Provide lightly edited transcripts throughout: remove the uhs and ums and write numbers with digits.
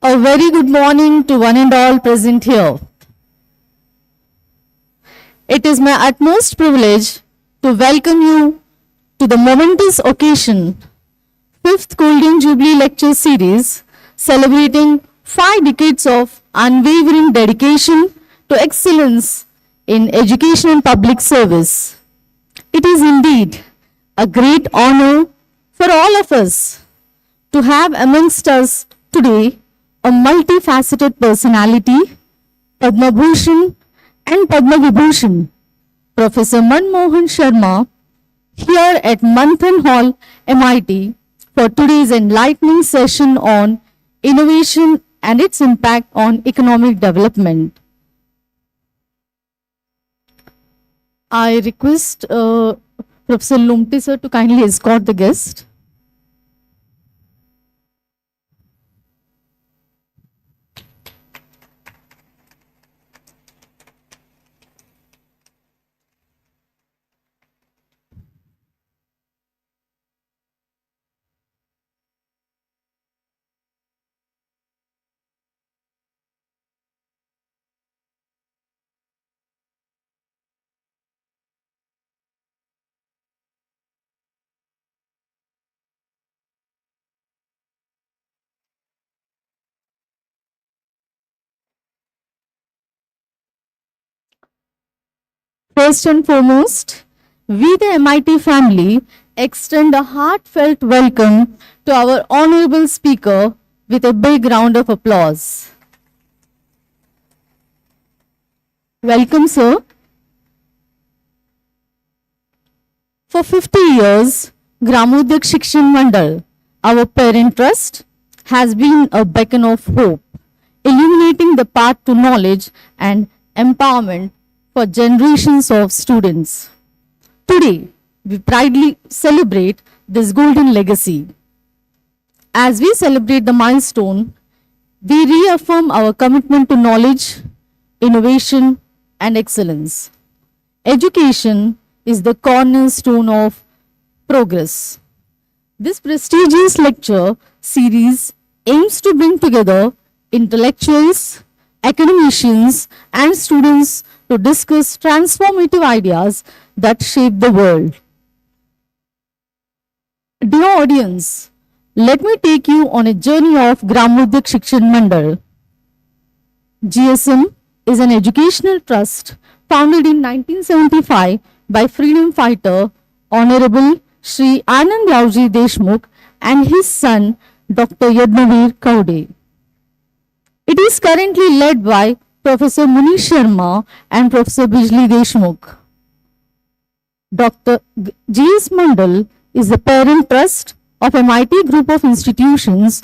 A very good morning to one and all present here. It is my utmost privilege to welcome you to the momentous occasion, 5th Golden Jubilee Lecture Series, celebrating 5 decades of unwavering dedication to excellence in education and public service. It is indeed a great honor for all of us to have amongst us today a multifaceted personality, Padma Bhushan and Padma Vibhushan, Professor Mohan Sharma, here at Manthan Hall, MIT, for today's enlightening session on innovation and its impact on economic development. I request Professor Lumte sir to kindly escort the guest. First and foremost, we the MIT family extend a heartfelt welcome to our honorable speaker with a big round of applause. Welcome, sir. For 50 years, Gramodyak Shikshan Mandal, our parent trust, has been a beacon of hope, illuminating the path to knowledge and empowerment for generations of students. Today, we proudly celebrate this golden legacy. As we celebrate the milestone, we reaffirm our commitment to knowledge, innovation, and excellence. Education is the cornerstone of progress. This prestigious lecture series aims to bring together intellectuals, academicians, and students to discuss transformative ideas that shape the world. Dear audience, let me take you on a journey of Gramodyak Shikshan Mandal. GSM is an educational trust founded in 1975 by freedom fighter Honorable Shri Anand Rauji Deshmukh and his son Dr. Yadnavir Kaude. It is currently led by Professor Munish Sharma and Professor Bijli Deshmukh. Dr. G.S. Mandal is the parent trust of MIT group of institutions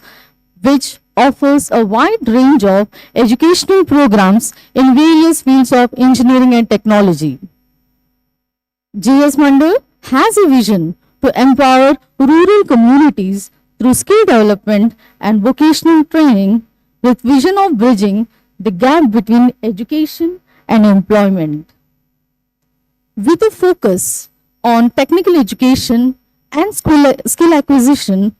which offers a wide range of educational programs in various fields of engineering and technology. G.S. Mandal has a vision to empower rural communities through skill development and vocational training with vision of bridging the gap between education and employment. With a focus on technical education and skill acquisition,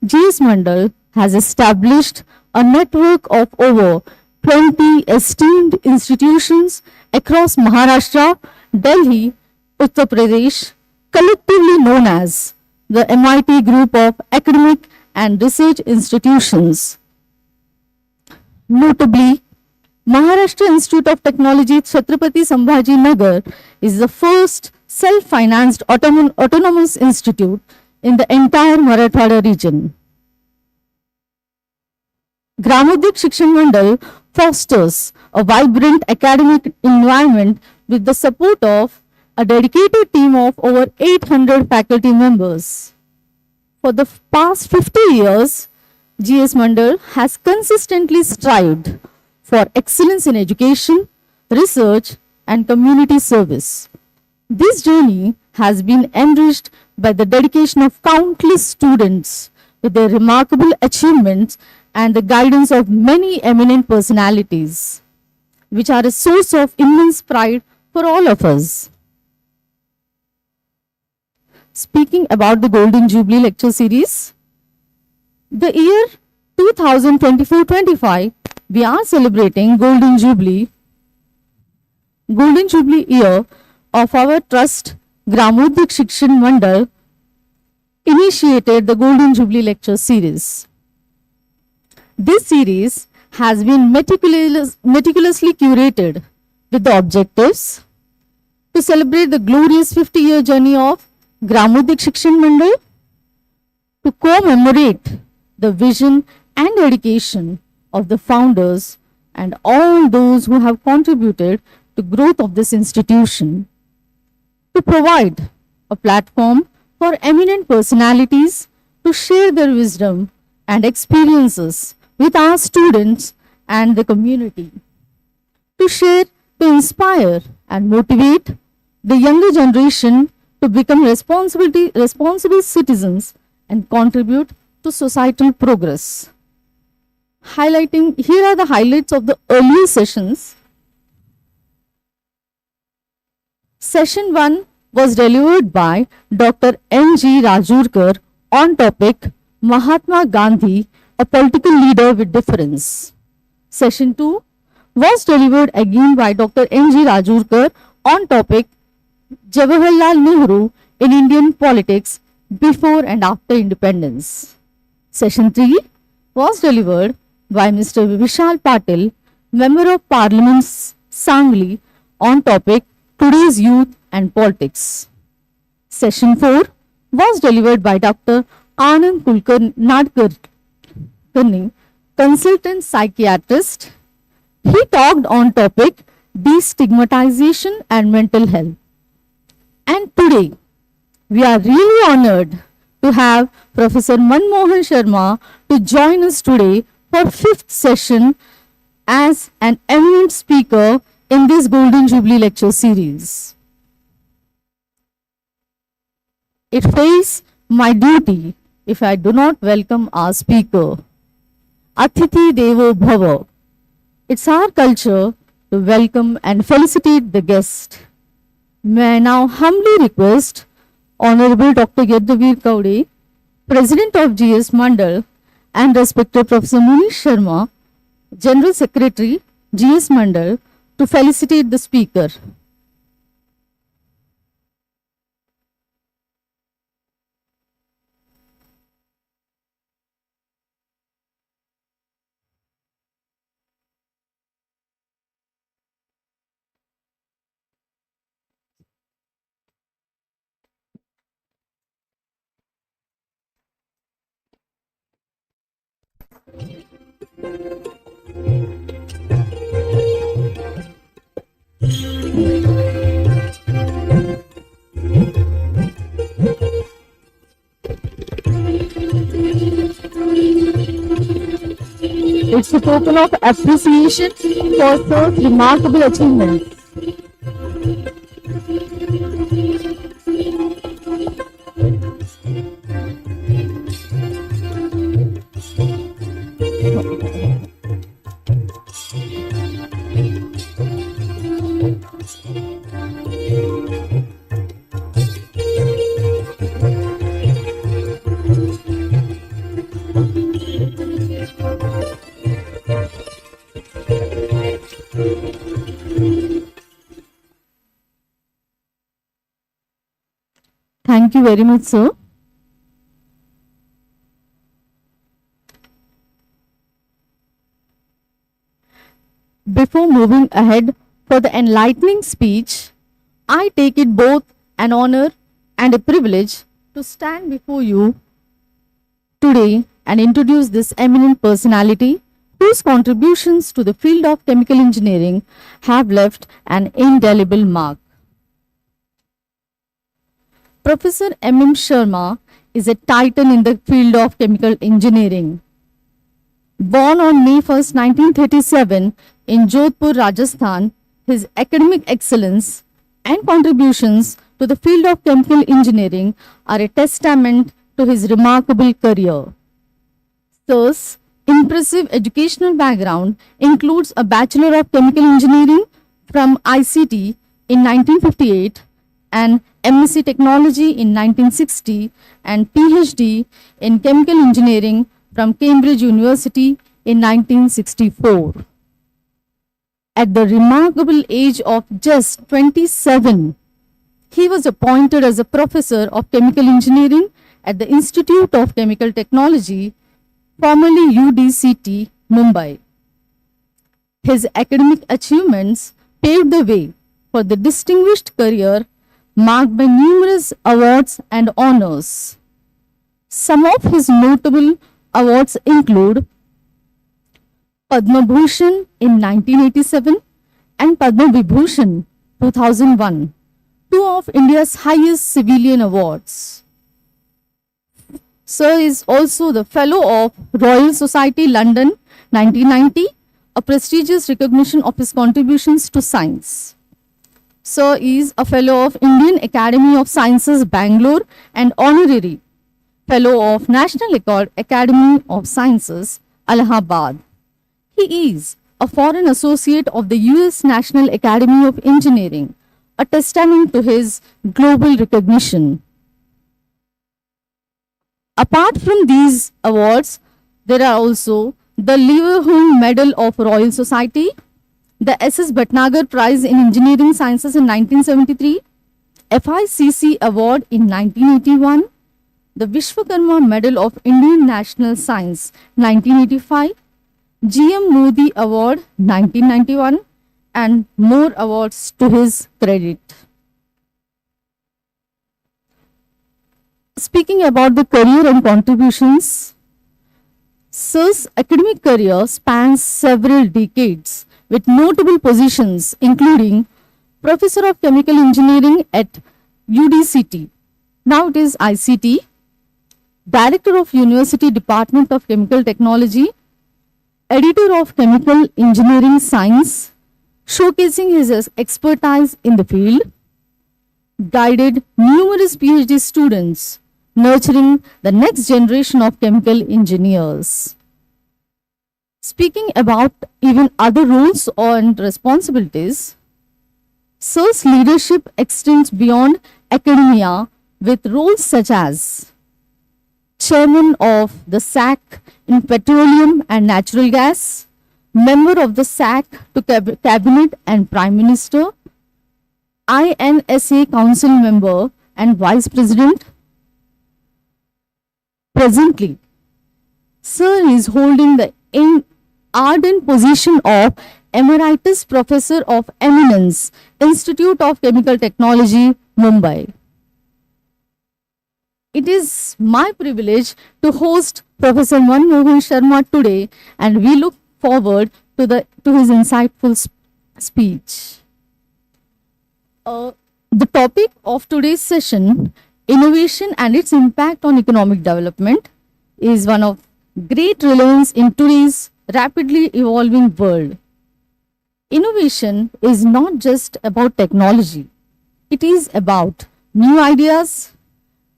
G.S. Mandal has established a network of over 20 esteemed institutions across Maharashtra, Delhi, Uttar Pradesh, collectively known as the MIT Group of Academic and Research Institutions. Notably, Maharashtra Institute of Technology Chhatrapati Sambhaji Nagar is the first self-financed autonomous institute in the entire Marathwada region. Gramodyak Shikshan Mandal fosters a vibrant academic environment with the support of a dedicated team of over 800 faculty members. For the past 50 years, G.S. Mandal has consistently strived for excellence in education, research, and community service. This journey has been enriched by the dedication of countless students with their remarkable achievements and the guidance of many eminent personalities, which are a source of immense pride for all of us. Speaking about the Golden Jubilee Lecture Series, the year 2024-25, we are celebrating Golden Jubilee year of our trust. Gramodyak Shikshan Mandal initiated the Golden Jubilee lecture series. This series has been meticulously curated with the objectives to celebrate the glorious 50-year journey of Gramodyak Shikshan Mandal, to commemorate the vision and dedication of the founders and all those who have contributed to growth of this institution, to provide a platform for eminent personalities to share their wisdom and experiences with our students and the community, to share, to inspire and motivate the younger generation to become responsible citizens and contribute to societal progress. Here are the highlights of the earlier sessions. Session 1 was delivered by Dr. N.G. Rajurkar on topic Mahatma Gandhi, a political leader with difference. Session 2 was delivered again by Dr. N.G. Rajurkar on topic Jawaharlal Nehru in Indian politics before and after independence. Session 3 was delivered by Mr. Vishal Patil, Member of Parliament Sangli, on topic Today's Youth and Politics. Session 4 was delivered by Dr. Anand Nadkarni, Consultant Psychiatrist. He talked on topic destigmatization and mental health. And today, we are really honored to have Professor Mohan Sharma to join us today for 5th session as an eminent speaker in this Golden Jubilee lecture series. It fails my duty if I do not welcome our speaker. Atithi Devo Bhava. It's our culture to welcome and felicitate the guest. May I now humbly request Honorable Dr. Yadavir Kaude, President of GS Mandal, and respected Professor Munish Sharma, General Secretary, GS Mandal, to felicitate the speaker. It's a token of appreciation for such remarkable achievements. Thank you very much, sir. Before moving ahead for the enlightening speech, I take it both an honor and a privilege to stand before you today and introduce this eminent personality whose contributions to the field of chemical engineering have left an indelible mark. Professor M.M. Sharma is a titan in the field of chemical engineering. Born on May 1st, 1937 in Jodhpur, Rajasthan, his academic excellence and contributions to the field of chemical engineering are a testament to his remarkable career. Sir's impressive educational background includes a Bachelor of Chemical Engineering from ICT in 1958 and MSc Technology in 1960 and PhD in Chemical Engineering from Cambridge University in 1964. At the remarkable age of just 27, he was appointed as a professor of chemical engineering at the Institute of Chemical Technology, formerly UDCT, Mumbai. His academic achievements paved the way for the distinguished career marked by numerous awards and honors. Some of his notable awards include Padma Bhushan in 1987 and Padma Vibhushan 2001, two of India's highest civilian awards. Sir is also the Fellow of Royal Society London 1990, a prestigious recognition of his contributions to science. Sir is a Fellow of Indian Academy of Sciences, Bangalore, and Honorary Fellow of National Academy of Sciences, Allahabad. He is a Foreign Associate of the US National Academy of Engineering, a testament to his global recognition. Apart from these awards, there are also the Leverhulme Medal of Royal Society, the S.S. Bhatnagar Prize in Engineering Sciences in 1973, FICC Award in 1981, the Vishwakarma Medal of Indian National Science 1985, G.M. Modi Award 1991, and more awards to his credit. Speaking about the career and contributions, Sir's academic career spans several decades with notable positions including Professor of Chemical Engineering at UDCT, now it is ICT, Director of University Department of Chemical Technology, Editor of Chemical Engineering Science, showcasing his expertise in the field, guided numerous PhD students, nurturing the next generation of chemical engineers. Speaking about even other roles and responsibilities, Sir's leadership extends beyond academia with roles such as Chairman of the SAC in Petroleum and Natural Gas, Member of the SAC to Cabinet and Prime Minister, INSA Council Member and Vice President. Presently, Sir is holding the ardent position of Emeritus Professor of Eminence, Institute of Chemical Technology, Mumbai. It is my privilege to host Professor Mohan Sharma today, and we look forward to his insightful speech. The topic of today's session, innovation and its impact on economic development, is one of great relevance in today's rapidly evolving world. Innovation is not just about technology. It is about new ideas,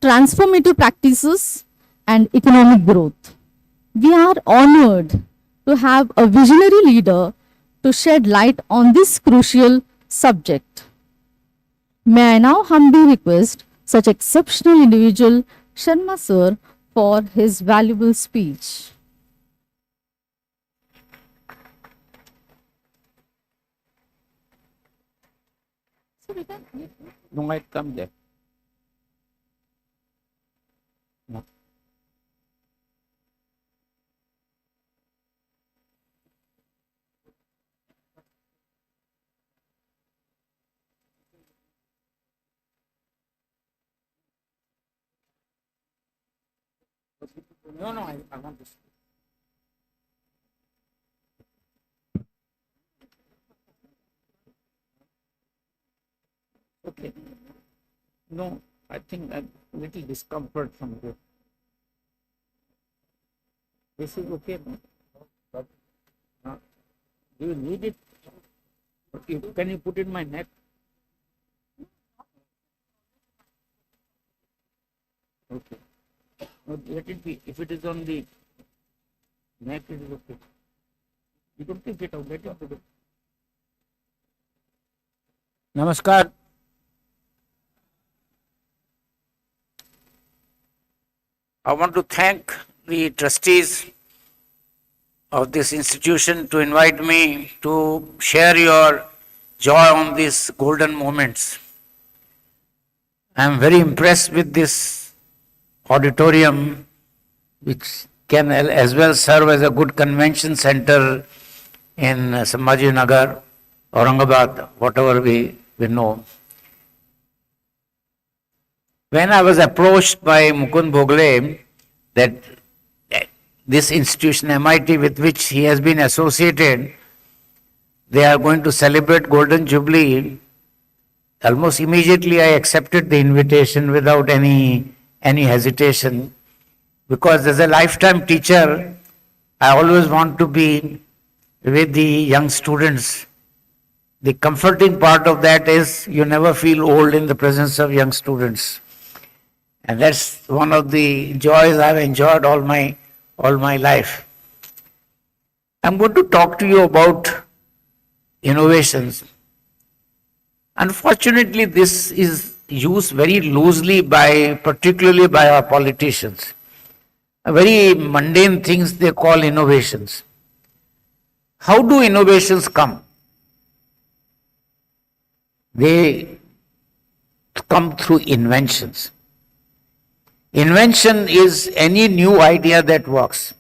transformative practices, and economic growth. We are honored to have a visionary leader to shed light on this crucial subject. May I now humbly request such exceptional individual, Sharma sir, for his valuable speech. No, might come there. No. No, I want to speak. Okay. No, I think a little discomfort from here. This is okay, no? But do you need it? Can you put in my neck? Okay. No, let it be. If it is on the neck, it is okay. You don't take it out. Let it be. Namaskar. I want to thank the trustees of this institution to invite me to share your joy on these golden moments. I am very impressed with this auditorium, which can as well serve as a good convention center in Sambhaji Nagar, Aurangabad, whatever we know. When I was approached by Mukund Bhogle that this institution, MIT, with which he has been associated, they are going to celebrate Golden Jubilee, almost immediately I accepted the invitation without any hesitation, because as a lifetime teacher, I always want to be with the young students. The comforting part of that is you never feel old in the presence of young students. And that's one of the joys I've enjoyed all my life. I'm going to talk to you about innovations. Unfortunately, this is used very loosely particularly by our politicians. Very mundane things they call innovations. How do innovations come? They come through inventions. Invention is any new idea that works.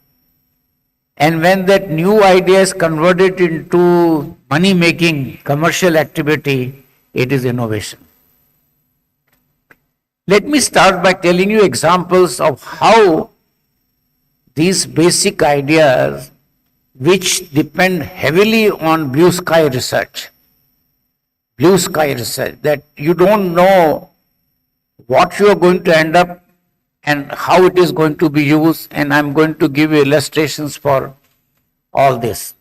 And when that new idea is converted into money-making commercial activity, it is innovation. Let me start by telling you examples of how these basic ideas, which depend heavily on blue sky research, that you don't know what you are going to end up and how it is going to be used, and I'm going to give you illustrations for all this.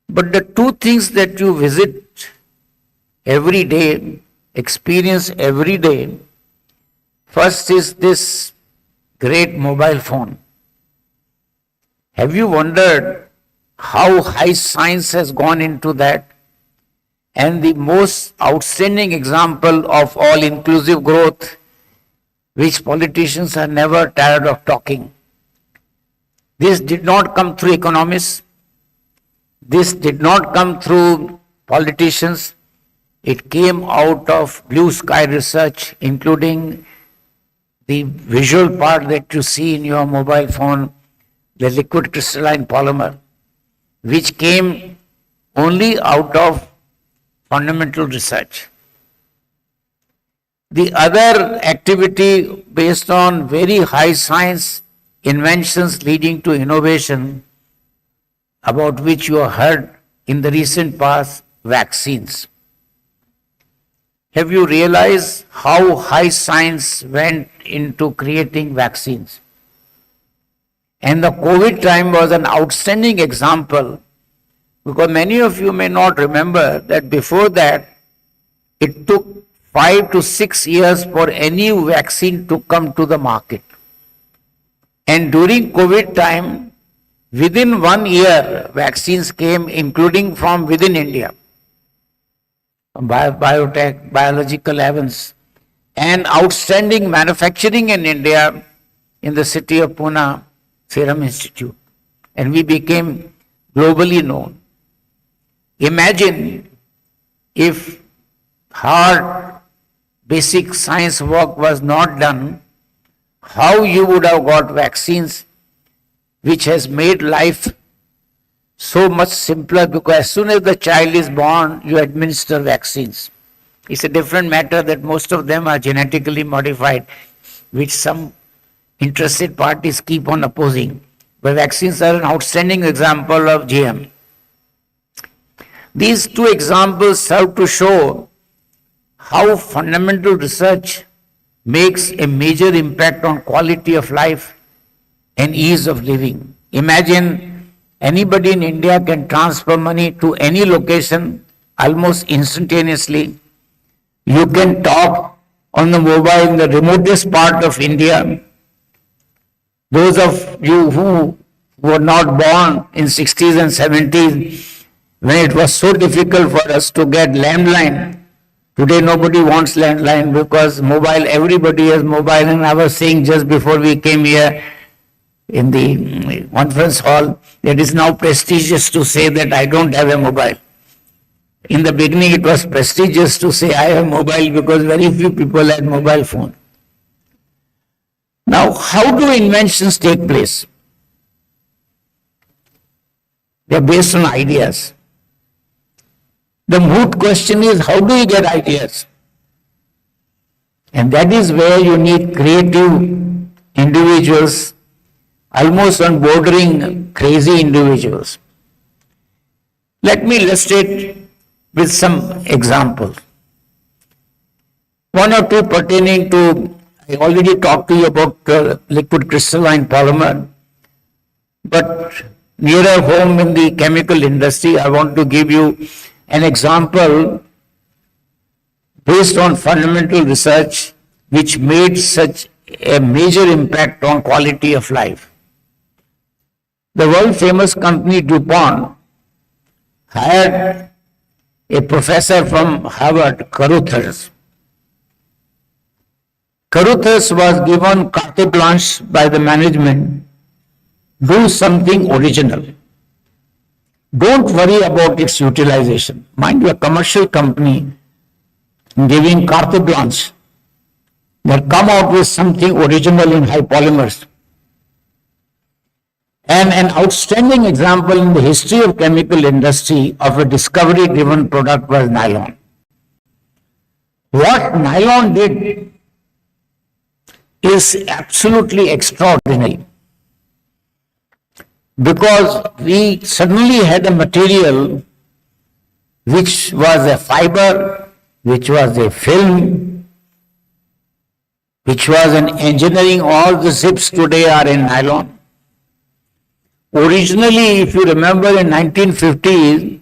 But the two things that you visit every day, experience every day, first is this great mobile phone. Have you wondered how high science has gone into that? And the most outstanding example of all inclusive growth, which politicians are never tired of talking. This did not come through economists. This did not come through politicians. It came out of blue sky research, including the visual part that you see in your mobile phone, the liquid crystalline polymer, which came only out of fundamental research. The other activity based on very high science inventions leading to innovation, about which you have heard in the recent past, vaccines. Have you realized how high science went into creating vaccines? And the COVID time was an outstanding example, because many of you may not remember that before that, it took 5 to 6 years for any vaccine to come to the market. And during COVID time, within 1 year, vaccines came, including from within India. Biotech, biological heavens, and outstanding manufacturing in India in the city of Pune, Serum Institute. And we became globally known. Imagine if hard basic science work was not done, how you would have got vaccines, which has made life so much simpler, because as soon as the child is born, you administer vaccines. It's a different matter that most of them are genetically modified, which some interested parties keep on opposing. But vaccines are an outstanding example of GM. These two examples serve to show how fundamental research makes a major impact on quality of life and ease of living. Imagine anybody in India can transfer money to any location almost instantaneously. You can talk on the mobile in the remotest part of India. Those of you who were not born in 60s and 70s, when it was so difficult for us to get landline, today nobody wants landline because mobile, everybody has mobile. And I was saying just before we came here, in the conference hall, that is now prestigious to say that I don't have a mobile. In the beginning, it was prestigious to say I have mobile because very few people had mobile phone. Now, how do inventions take place? They are based on ideas. The moot question is, how do you get ideas? And that is where you need creative individuals, almost on bordering crazy individuals. Let me illustrate with some examples. One or two pertaining to, I already talked to you about liquid crystalline polymer, but nearer home in the chemical industry, I want to give you an example based on fundamental research which made such a major impact on quality of life. The world famous company DuPont hired a professor from Harvard, Caruthers. Caruthers was given carte blanche by the management, do something original. Don't worry about its utilization. Mind you, a commercial company giving carte blanche, they come out with something original in high polymers. And an outstanding example in the history of chemical industry of a discovery-driven product was nylon. What nylon did is absolutely extraordinary, because we suddenly had a material which was a fiber, which was a film, which was an engineering. All the zips today are in nylon. Originally, if you remember, in 1950s,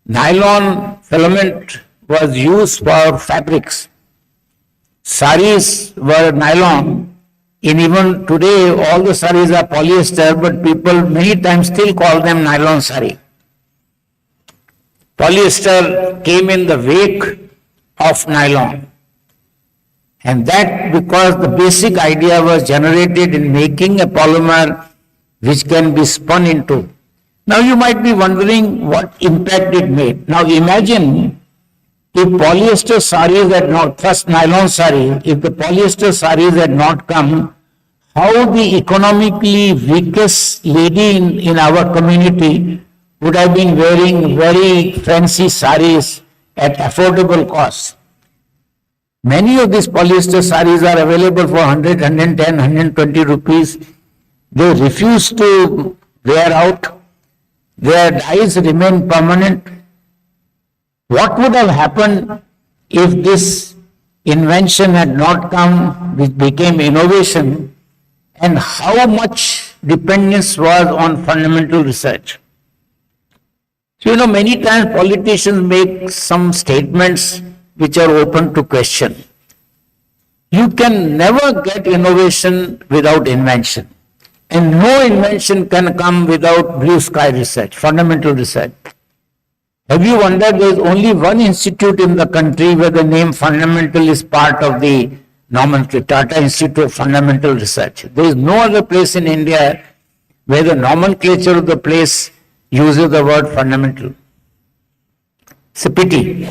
nylon filament was used for fabrics. Saris were nylon. And even today, all the saris are polyester, but people many times still call them nylon sari. Polyester came in the wake of nylon. And that because the basic idea was generated in making a polymer which can be spun into. Now you might be wondering what impact it made. Now imagine if polyester saris had not, first nylon sari, if the polyester saris had not come, how the economically weakest lady in our community would have been wearing very fancy saris at affordable cost. Many of these polyester saris are available for 100, 110, 120 rupees. They refuse to wear out. Their dyes remain permanent. What would have happened if this invention had not come, which became innovation, and how much dependence was on fundamental research? So, many times politicians make some statements which are open to question. You can never get innovation without invention. And no invention can come without blue sky research, fundamental research. Have you wondered there is only one institute in the country where the name fundamental is part of the nomenclature, Tata Institute of Fundamental Research. There is no other place in India where the nomenclature of the place uses the word fundamental. It's a pity.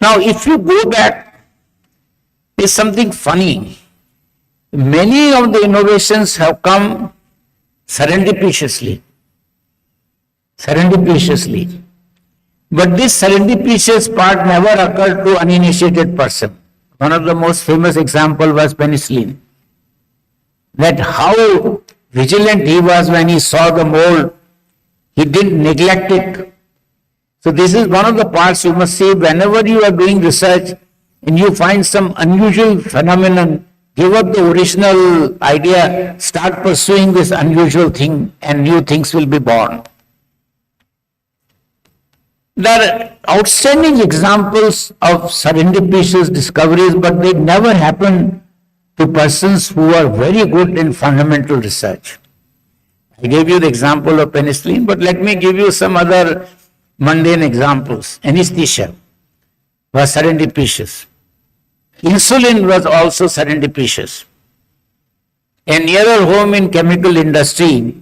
Now, if you go back, there's something funny. Many of the innovations have come serendipitously. But this serendipitous part never occurred to uninitiated person. One of the most famous example was penicillin. That how vigilant he was when he saw the mold, he didn't neglect it. So this is one of the parts you must see whenever you are doing research and you find some unusual phenomenon, give up the original idea, start pursuing this unusual thing and new things will be born. There are outstanding examples of serendipitous discoveries, but they never happen to persons who are very good in fundamental research. I gave you the example of penicillin, but let me give you some other mundane examples. Anesthesia was serendipitous. Insulin was also serendipitous. A nearer home in chemical industry,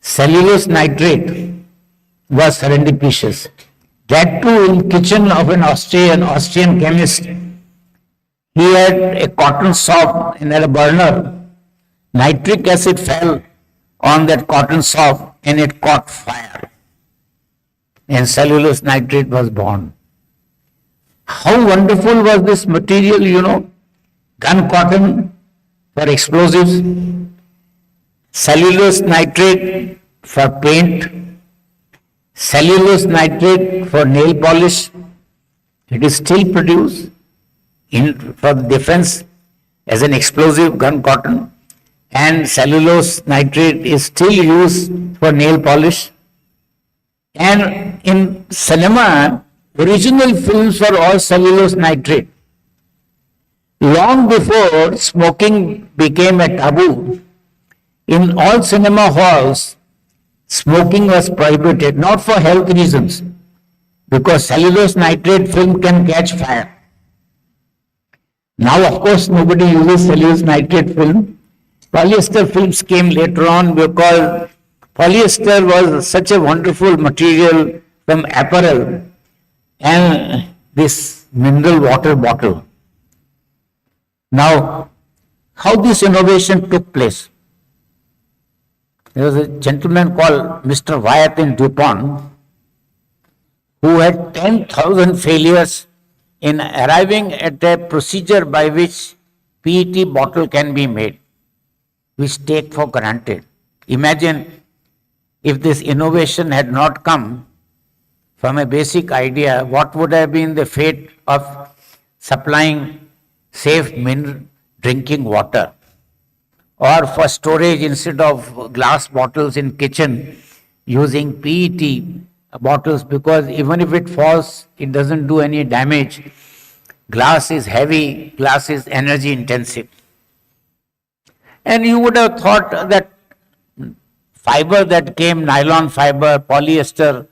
cellulose nitrate was serendipitous. That too in kitchen of an Austrian chemist. He had a cotton soft and had a burner. Nitric acid fell on that cotton soft and it caught fire. And cellulose nitrate was born. How wonderful was this material, gun cotton for explosives, cellulose nitrate for paint, cellulose nitrate for nail polish. It is still produced for defense as an explosive, gun cotton, and cellulose nitrate is still used for nail polish. And in cinema, original films were all cellulose nitrate. Long before smoking became a taboo, in all cinema halls, smoking was prohibited, not for health reasons, because cellulose nitrate film can catch fire. Now, of course, nobody uses cellulose nitrate film. Polyester films came later on because polyester was such a wonderful material from apparel and this mineral water bottle. Now, how this innovation took place? There was a gentleman called Mr. Wyatt in DuPont who had 10,000 failures in arriving at a procedure by which PET bottle can be made, which take for granted. Imagine if this innovation had not come from a basic idea, what would have been the fate of supplying safe drinking water, or for storage instead of glass bottles in kitchen using PET bottles, because even if it falls, it doesn't do any damage. Glass is heavy, glass is energy intensive. And you would have thought that fiber that came, nylon fiber, polyester,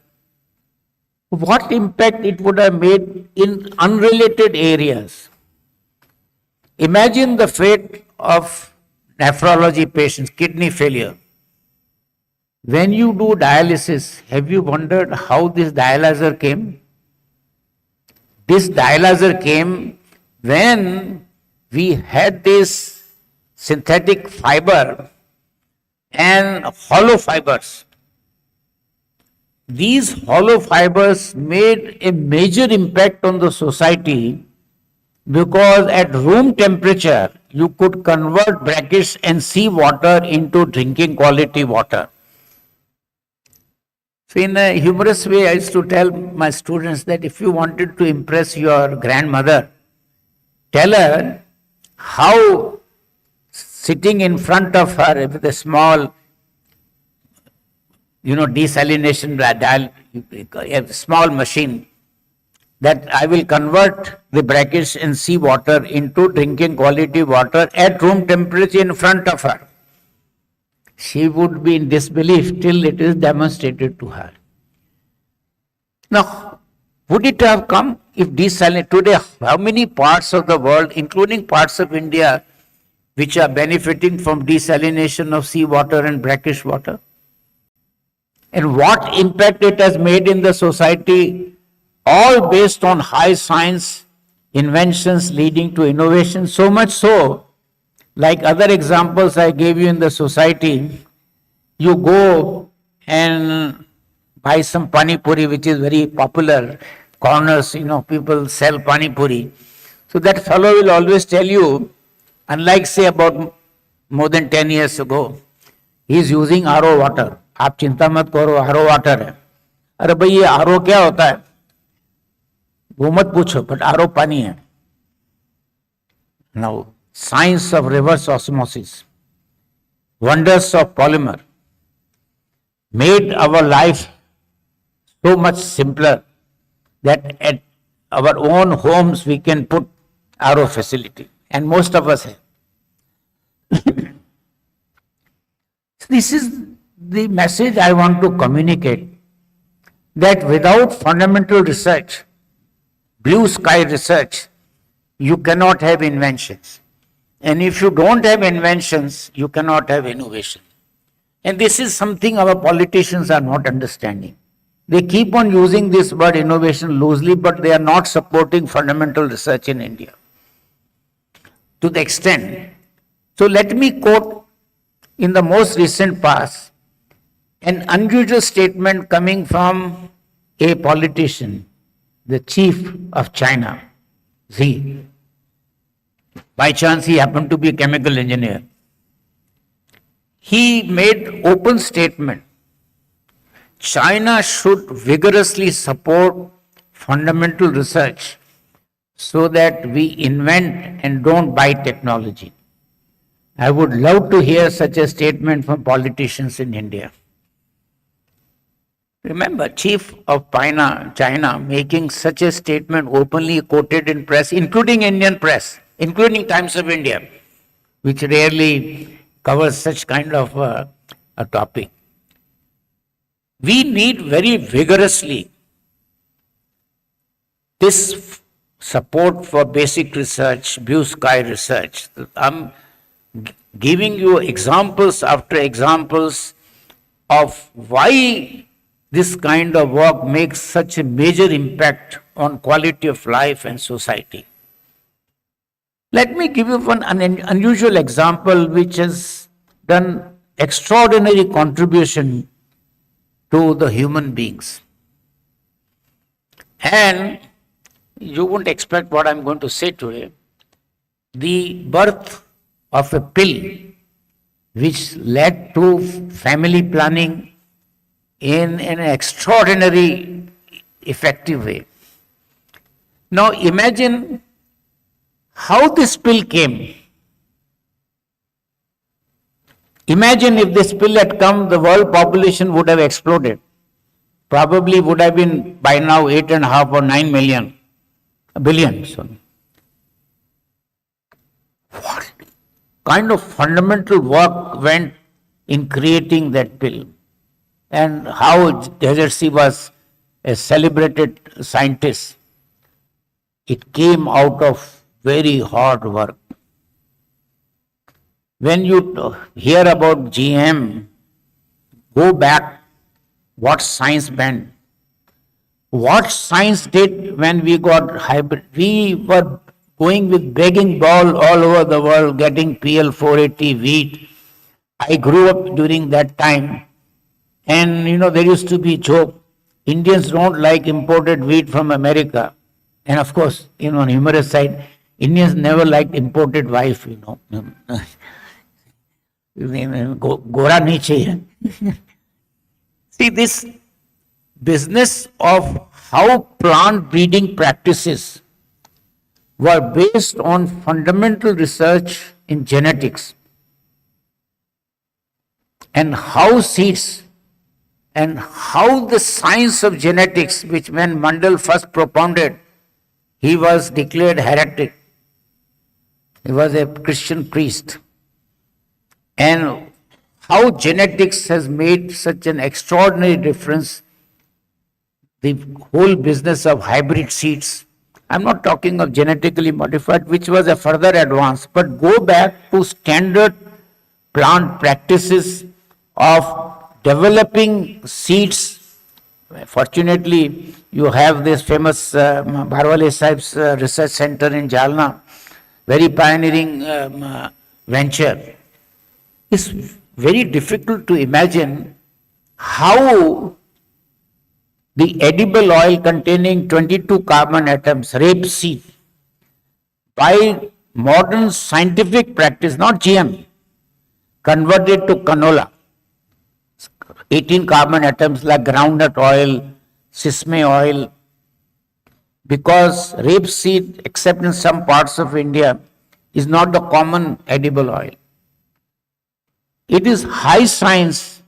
what impact it would have made in unrelated areas. Imagine the fate of nephrology patients, kidney failure. When you do dialysis, have you wondered how this dialyzer came? This dialyzer came when we had this synthetic fiber and hollow fibers. These hollow fibers made a major impact on the society because at room temperature, you could convert brackish and sea water into drinking quality water. So in a humorous way, I used to tell my students that if you wanted to impress your grandmother, tell her how sitting in front of her with a small, desalination dial, a small machine, that I will convert the brackish and sea water into drinking quality water at room temperature in front of her. She would be in disbelief till it is demonstrated to her. Now, would it have come if desalination, today how many parts of the world, including parts of India, which are benefiting from desalination of seawater and brackish water? And what impact it has made in the society, all based on high science, inventions leading to innovation, so much so, like other examples I gave you in the society, you go and buy some pani puri, which is very popular, corners, people sell pani puri. So that fellow will always tell you, unlike say about more than 10 years ago, he is using RO water. आप चिंता मत करो, RO water है. अरे भाई ये RO क्या होता है? वो मत पूछो, but RO पानी है. Now, science of reverse osmosis, wonders of polymer, made our life so much simpler that at our own homes we can put RO facility, and most of us have. This is the message I want to communicate, that without fundamental research, blue sky research, you cannot have inventions. And if you don't have inventions, you cannot have innovation. And this is something our politicians are not understanding. They keep on using this word innovation loosely, but they are not supporting fundamental research in India to the extent. So let me quote in the most recent past an unusual statement coming from a politician, the chief of China, Xi. By chance, he happened to be a chemical engineer. He made open statement. China should vigorously support fundamental research so that we invent and don't buy technology. I would love to hear such a statement from politicians in India. Remember, chief of China making such a statement openly quoted in press, including Indian press, including Times of India, which rarely covers such kind of a topic. We need very vigorously this support for basic research, blue sky research. I'm giving you examples after examples of why this kind of work makes such a major impact on quality of life and society. Let me give you one unusual example which has done extraordinary contribution to the human beings. And you won't expect what I'm going to say today. The birth of a pill which led to family planning in an extraordinary effective way. Now imagine how this pill came. Imagine if this pill had come, the world population would have exploded. Probably would have been by now 8.5 or 9 billion. Sorry. What kind of fundamental work went in creating that pill? And how Desertsi was a celebrated scientist. It came out of very hard work. When you hear about GM, go back what science meant. What science did when we got hybrid. We were going with begging ball all over the world, getting PL 480 wheat. I grew up during that time. And there used to be joke. Indians don't like imported wheat from America. And of course, on humorous side, Indians never liked imported wife, Gora nahi chahiye. See, this business of how plant breeding practices were based on fundamental research in genetics and how seeds and how the science of genetics, which when Mandel first propounded, he was declared heretic. He was a Christian priest. And how genetics has made such an extraordinary difference, the whole business of hybrid seeds. I'm not talking of genetically modified, which was a further advance, but go back to standard plant practices of developing seeds. Fortunately, you have this famous Bharwale Sahib's research center in Jalna, very pioneering venture. It's very difficult to imagine how the edible oil containing 22 carbon atoms, rapeseed, by modern scientific practice, not GM, converted to canola. 18 carbon atoms like groundnut oil, sesame oil, because rapeseed, except in some parts of India, is not the common edible oil. It is high science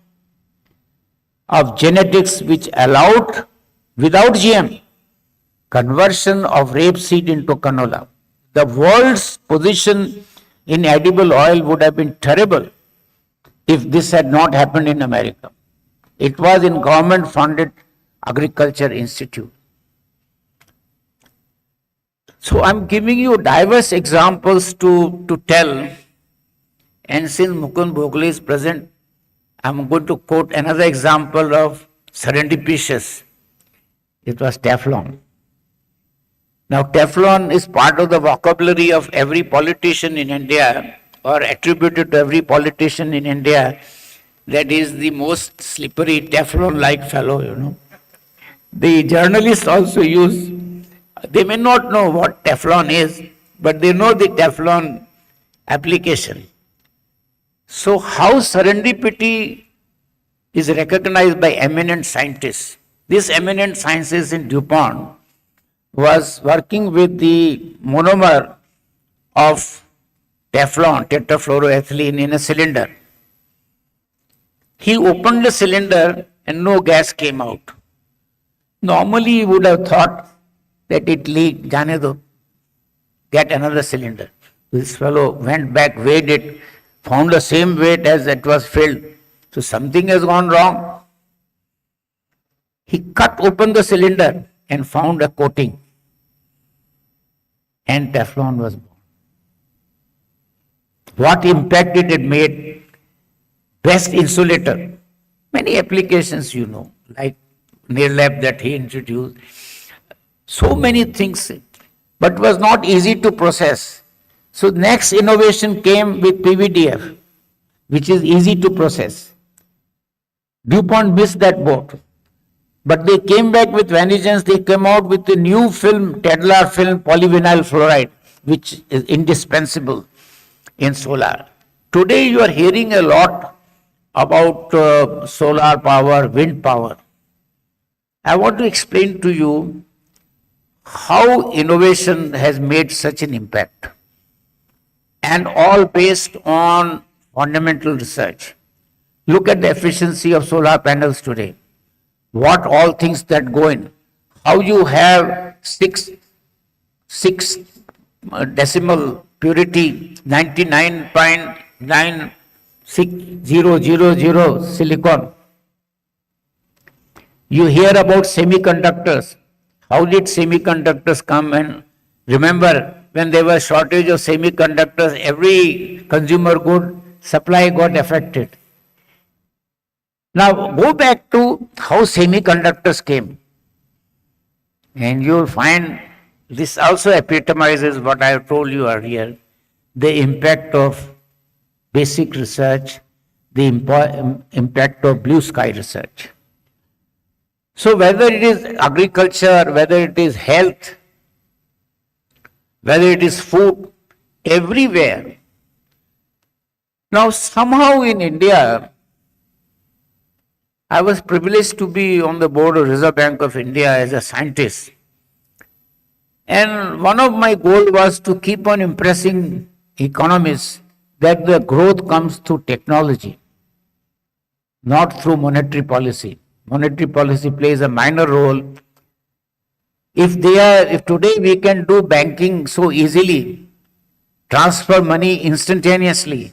of genetics which allowed, without GM, conversion of rapeseed into canola. The world's position in edible oil would have been terrible if this had not happened in America. It was in government-funded agriculture institute. So I'm giving you diverse examples to tell. And since Mukund Bhogle is present, I'm going to quote another example of serendipitous. It was Teflon. Now, Teflon is part of the vocabulary of every politician in India, or attributed to every politician in India. That is the most slippery Teflon-like fellow. The journalists also use, they may not know what Teflon is, but they know the Teflon application. So how serendipity is recognized by eminent scientists. This eminent scientist in DuPont was working with the monomer of Teflon, tetrafluoroethylene, in a cylinder. He opened the cylinder and no gas came out. Normally you would have thought that it leaked, jane do, get another cylinder. This fellow went back, weighed it, found the same weight as it was filled. So something has gone wrong. He cut open the cylinder and found a coating. And Teflon was born. What impact it had made? Best insulator. Many applications like Nearlab that he introduced. So many things, but was not easy to process. So next innovation came with PVDF, which is easy to process. DuPont missed that boat. But they came back with vengeance. They came out with the new film, Tedlar film, polyvinyl fluoride, which is indispensable in solar. Today you are hearing a lot about solar power, wind power. I want to explain to you how innovation has made such an impact, and all based on fundamental research. Look at the efficiency of solar panels today. What all things that go in. How you have six decimal purity, 99.96000 silicon. You hear about semiconductors. How did semiconductors come? And remember, when there was shortage of semiconductors, every consumer good supply got affected. Now go back to how semiconductors came. And you'll find this also epitomizes what I have told you earlier, the impact of basic research, the impact of blue sky research. So whether it is agriculture, whether it is health, whether it is food, everywhere. Now somehow in India, I was privileged to be on the board of Reserve Bank of India as a scientist. And one of my goals was to keep on impressing economists that the growth comes through technology, not through monetary policy. Monetary policy plays a minor role. If today we can do banking so easily, transfer money instantaneously,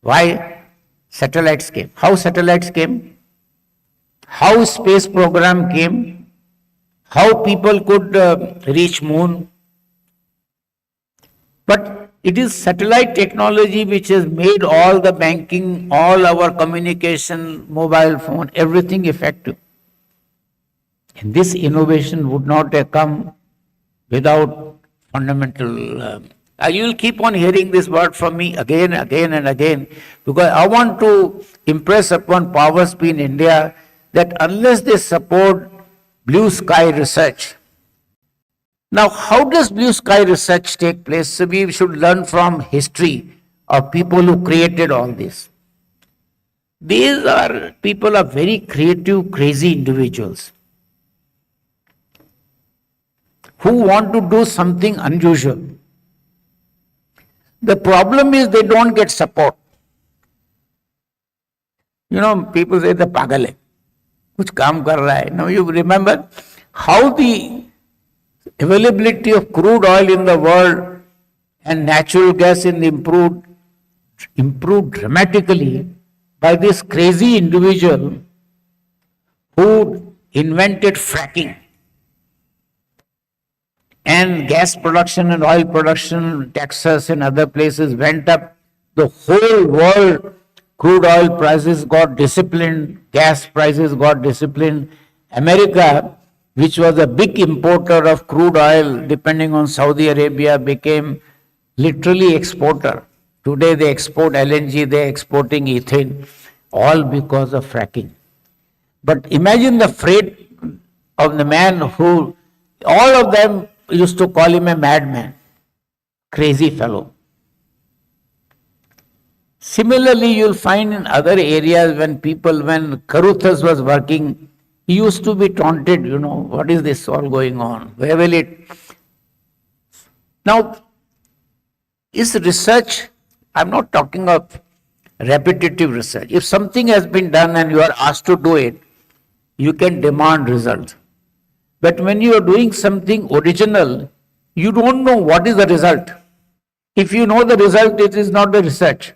why? Satellites came. How satellites came? How space program came? How people could reach moon? But it is satellite technology which has made all the banking, all our communication, mobile phone, everything effective. And this innovation would not have come without fundamental. You will keep on hearing this word from me again and again, because I want to impress upon powers be in India that unless they support blue sky research. Now, how does blue sky research take place? So we should learn from history of people who created all this. These are people are very creative, crazy individuals who want to do something unusual. The problem is they don't get support. People say the pagal hai, kuch kaam kar raha hai. Now you remember how the availability of crude oil in the world and natural gas improved dramatically by this crazy individual who invented fracking. and gas production and oil production in Texas and other places went up. The whole world, crude oil prices got disciplined, gas prices got disciplined. America, which was a big importer of crude oil, depending on Saudi Arabia, became literally exporter. Today they export LNG, they are exporting ethane, all because of fracking. But imagine the fate of the man who, all of them used to call him a madman, crazy fellow. Similarly, you'll find in other areas when Caruthers was working, he used to be taunted, what is this all going on? Where will it? Now, is research, I'm not talking of repetitive research. If something has been done and you are asked to do it, you can demand results. But when you are doing something original, you don't know what is the result. If you know the result, it is not the research.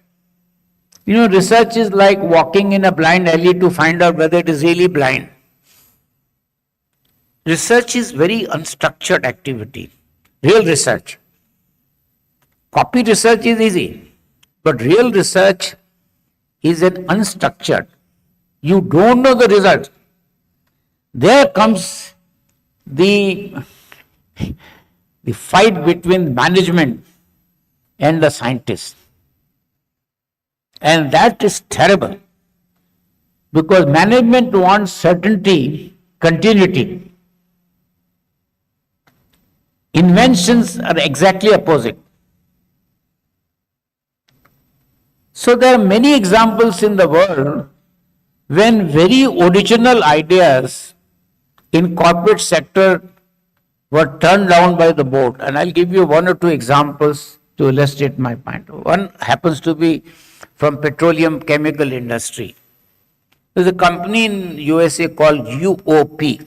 Research is like walking in a blind alley to find out whether it is really blind. Research is very unstructured activity. Real research. Copy research is easy, but real research is an unstructured. You don't know the result. There comes the fight between management and the scientists. And that is terrible, because management wants certainty, continuity. Inventions are exactly opposite. So there are many examples in the world when very original ideas in corporate sector were turned down by the board. And I'll give you one or two examples to illustrate my point. One happens to be from petroleum chemical industry. There's a company in USA called UOP,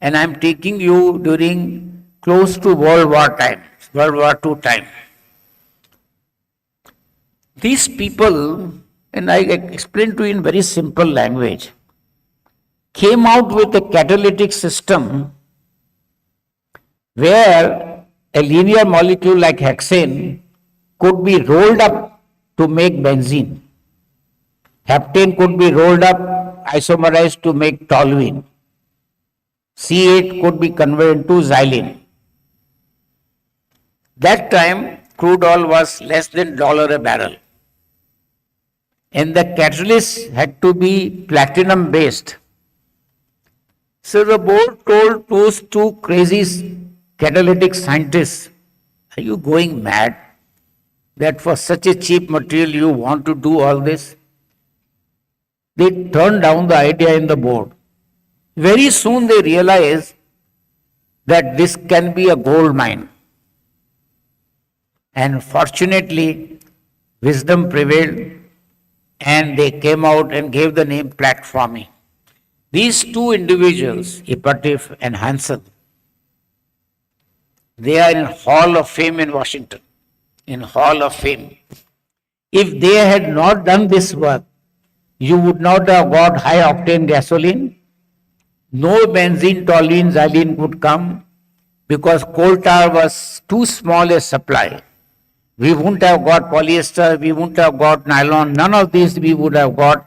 and I'm taking you during close to World War II time. These people, and I explained to you in very simple language, came out with a catalytic system where a linear molecule like hexane could be rolled up to make benzene. Heptane could be rolled up, isomerized to make toluene. C8 could be converted into xylene. That time, crude oil was less than $1 a barrel. And the catalyst had to be platinum based. So the board told those two crazy catalytic scientists, are you going mad? That for such a cheap material you want to do all this? They turned down the idea in the board. Very soon they realized that this can be a gold mine. And fortunately, wisdom prevailed and they came out and gave the name platforming. These two individuals, Ipatif and Hansen, they are in Hall of Fame in Washington. In Hall of Fame. If they had not done this work, you would not have got high octane gasoline. No benzene, toluene, xylene would come because coal tar was too small a supply. We wouldn't have got polyester, we wouldn't have got nylon, none of these we would have got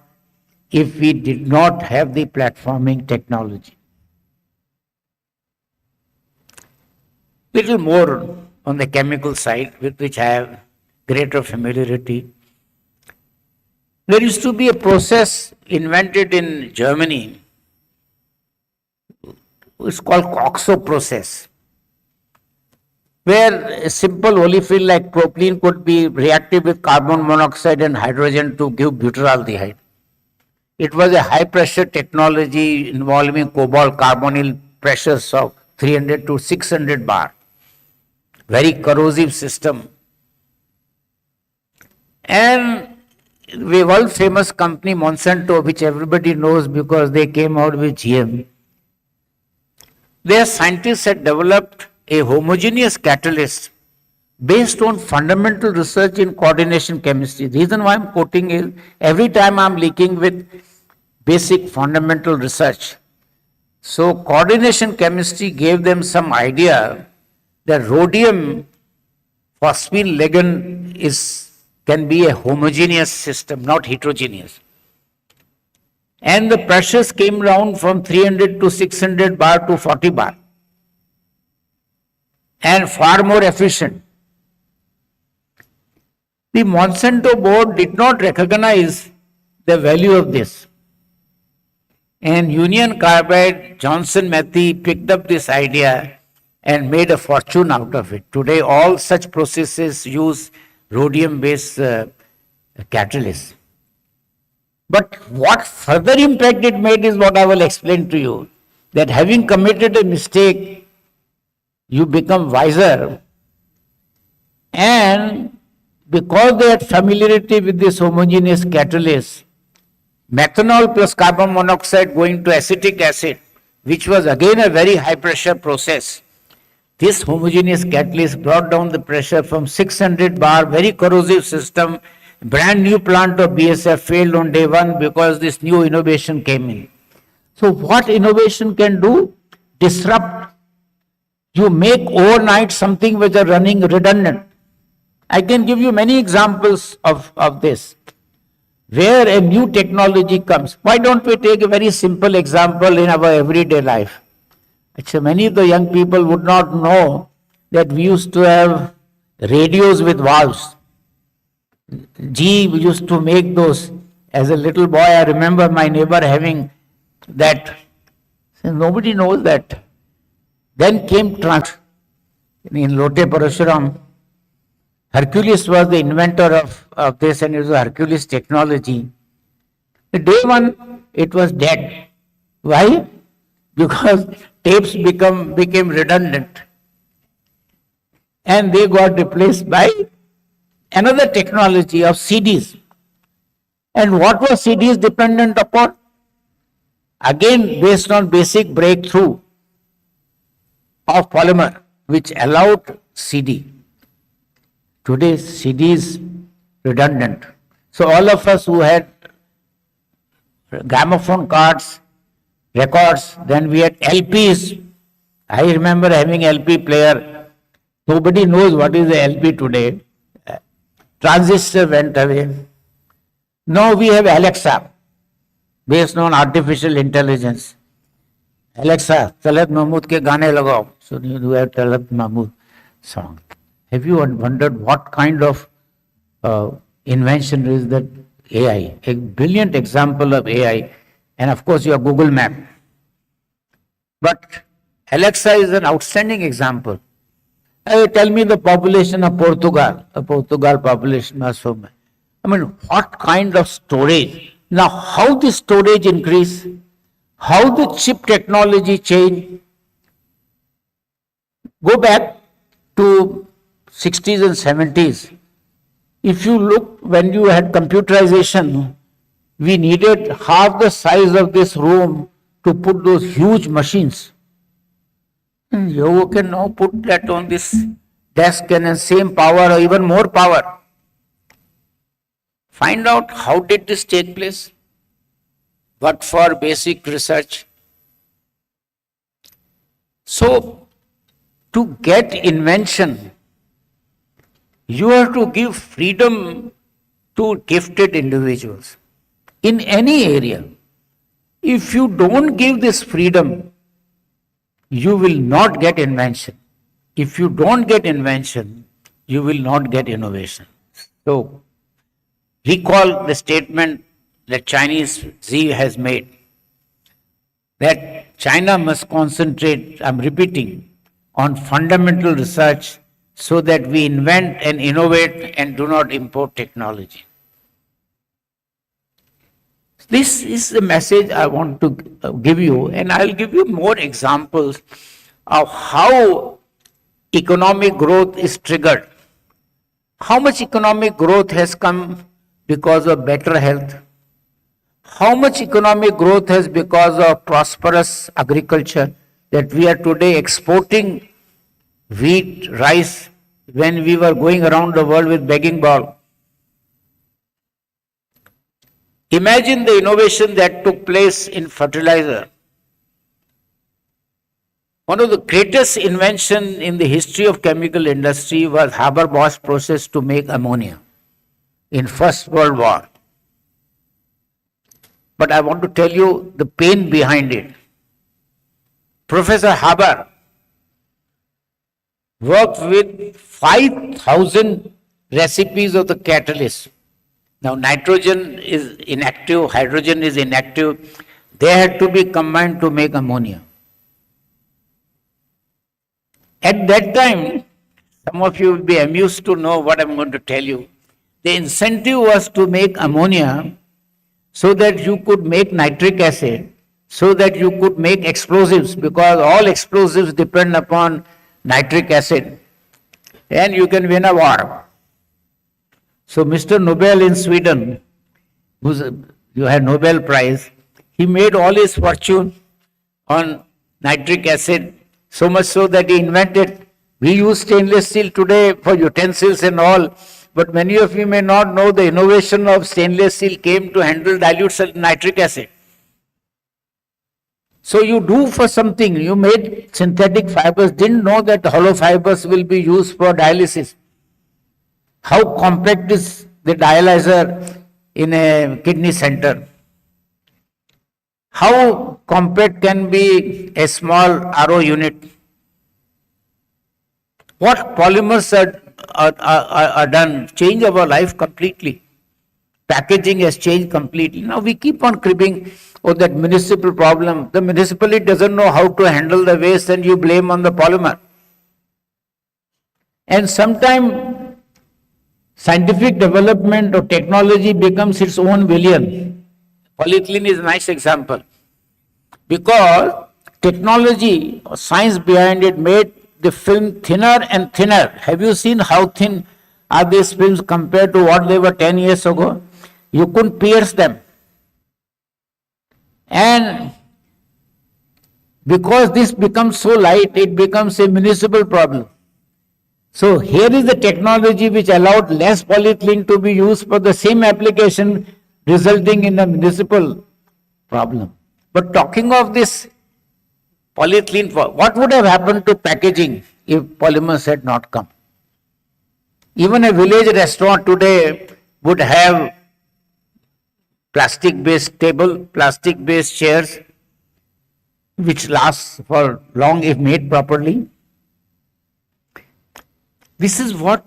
if we did not have the platforming technology. Little more on the chemical side, with which I have greater familiarity. There used to be a process invented in Germany. It's called Coxo process, where a simple olefin like propylene could be reacted with carbon monoxide and hydrogen to give butyraldehyde. It was a high pressure technology involving cobalt carbonyl pressures of 300 to 600 bar. Very corrosive system. And the world famous company Monsanto, which everybody knows because they came out with GM, their scientists had developed a homogeneous catalyst based on fundamental research in coordination chemistry. The reason why I'm quoting is every time I'm linking with basic fundamental research. So coordination chemistry gave them some idea the rhodium phosphine ligand can be a homogeneous system, not heterogeneous. And the pressures came down from 300 to 600 bar to 40 bar. And far more efficient. The Monsanto board did not recognize the value of this. And Union Carbide, Johnson Matthey picked up this idea and made a fortune out of it. Today, all such processes use rhodium-based catalysts. But what further impact it made is what I will explain to you. That having committed a mistake, you become wiser. And because they had familiarity with this homogeneous catalyst, methanol plus carbon monoxide going to acetic acid, which was again a very high pressure process. This homogeneous catalyst brought down the pressure from 600 bar, very corrosive system. Brand new plant of BSF failed on day one because this new innovation came in. So what innovation can do? Disrupt. You make overnight something which are running redundant. I can give you many examples of this. Where a new technology comes. Why don't we take a very simple example in our everyday life? Actually, many of the young people would not know that we used to have radios with valves. G used to make those. As a little boy, I remember my neighbor having that. So nobody knows that. Then came trans in Lotte Parashuram. Hercules was the inventor of this, and it was a Hercules technology. The day one, it was dead. Why? Because tapes became redundant. And they got replaced by another technology of CDs. And what was CDs dependent upon? Again, based on basic breakthrough of polymer, which allowed CD. Today, CD is redundant. So all of us who had gramophone cards, records, then we had LPs. I remember having LP player. Nobody knows what is the LP today. Transistor went away. Now we have Alexa, based on artificial intelligence. Alexa, Talat Mahmood ke gaane lagao. So you have Talat Mahmood song. Have you wondered what kind of invention is that AI? A brilliant example of AI. And of course, your Google Map. But Alexa is an outstanding example. Tell me the population of Portugal. The Portugal population was so much. I mean, what kind of storage? Now, how the storage increase? How the chip technology change? Go back to 60s and 70s. If you look, when you had computerization, we needed half the size of this room to put those huge machines. And you can now put that on this desk and same power or even more power. Find out how did this take place? But for basic research. So, to get invention, you have to give freedom to gifted individuals in any area. If you don't give this freedom, you will not get invention. If you don't get invention, you will not get innovation. So, recall the statement that Chinese Xi has made, that China must concentrate, I'm repeating, on fundamental research so that we invent and innovate and do not import technology. This is the message I want to give you, and I'll give you more examples of how economic growth is triggered. How much economic growth has come because of better health? How much economic growth has because of prosperous agriculture, that we are today exporting wheat, rice, when we were going around the world with begging bowl. Imagine the innovation that took place in fertilizer. One of the greatest invention in the history of chemical industry was Haber-Bosch process to make ammonia in First World War. But I want to tell you the pain behind it. Professor Haber worked with 5,000 recipes of the catalyst. Now nitrogen is inactive, hydrogen is inactive. They had to be combined to make ammonia. At that time, some of you will be amused to know what I'm going to tell you. The incentive was to make ammonia so that you could make nitric acid, so that you could make explosives, because all explosives depend upon nitric acid, and you can win a war. So Mr. Nobel in Sweden, you had Nobel Prize, he made all his fortune on nitric acid, so much so that he invented, we use stainless steel today for utensils and all, but many of you may not know the innovation of stainless steel came to handle dilute nitric acid. So you do for something, you made synthetic fibers, didn't know that hollow fibers will be used for dialysis. How compact is the dialyzer in a kidney center? How compact can be a small RO unit? What polymers are done change our life completely. Packaging has changed completely. Now we keep on cribbing, oh, that municipal problem. The municipality doesn't know how to handle the waste and you blame on the polymer. And sometimes scientific development or technology becomes its own villain. Polyethylene is a nice example. Because technology or science behind it made the film thinner and thinner. Have you seen how thin are these films compared to what they were 10 years ago? You couldn't pierce them. And because this becomes so light, it becomes a municipal problem. So here is the technology which allowed less polyethylene to be used for the same application, resulting in a municipal problem. But talking of this polyethylene, what would have happened to packaging if polymers had not come? Even a village restaurant today would have plastic-based table, plastic-based chairs, which lasts for long if made properly. This is what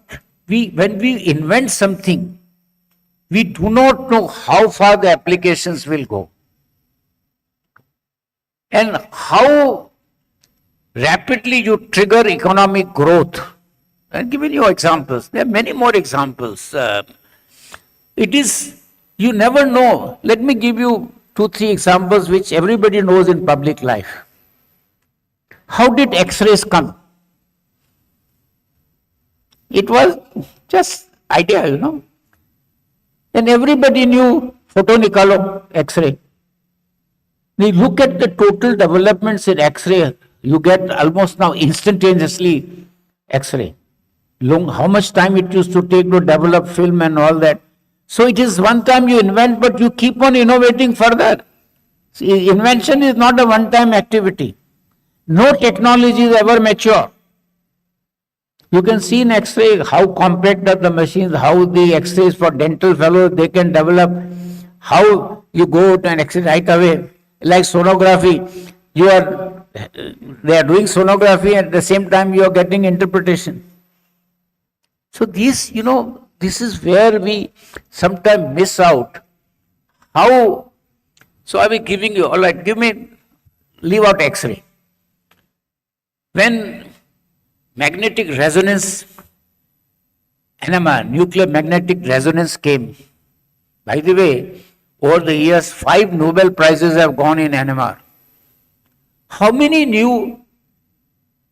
when we invent something, we do not know how far the applications will go and how rapidly you trigger economic growth. I've given you examples. There are many more examples. You never know. Let me give you 2-3 examples which everybody knows in public life. How did X-rays come? It was just idea, And everybody knew photo nikalo, X-ray. You look at the total developments in X-ray, you get almost now instantaneously X-ray. How much time it used to take to develop film and all that. So it is one time you invent, but you keep on innovating further. See, invention is not a one-time activity. No technology is ever mature. You can see in X-ray how compact are the machines, how the X-rays for dental fellows, they can develop, how you go to an X-ray right away. Like sonography, they are doing sonography at the same time you are getting interpretation. So this is where we sometimes miss out. How? So I will giving you, all right, leave out X-ray. When magnetic resonance, NMR, nuclear magnetic resonance came, by the way, over the years, 5 Nobel Prizes have gone in NMR. How many knew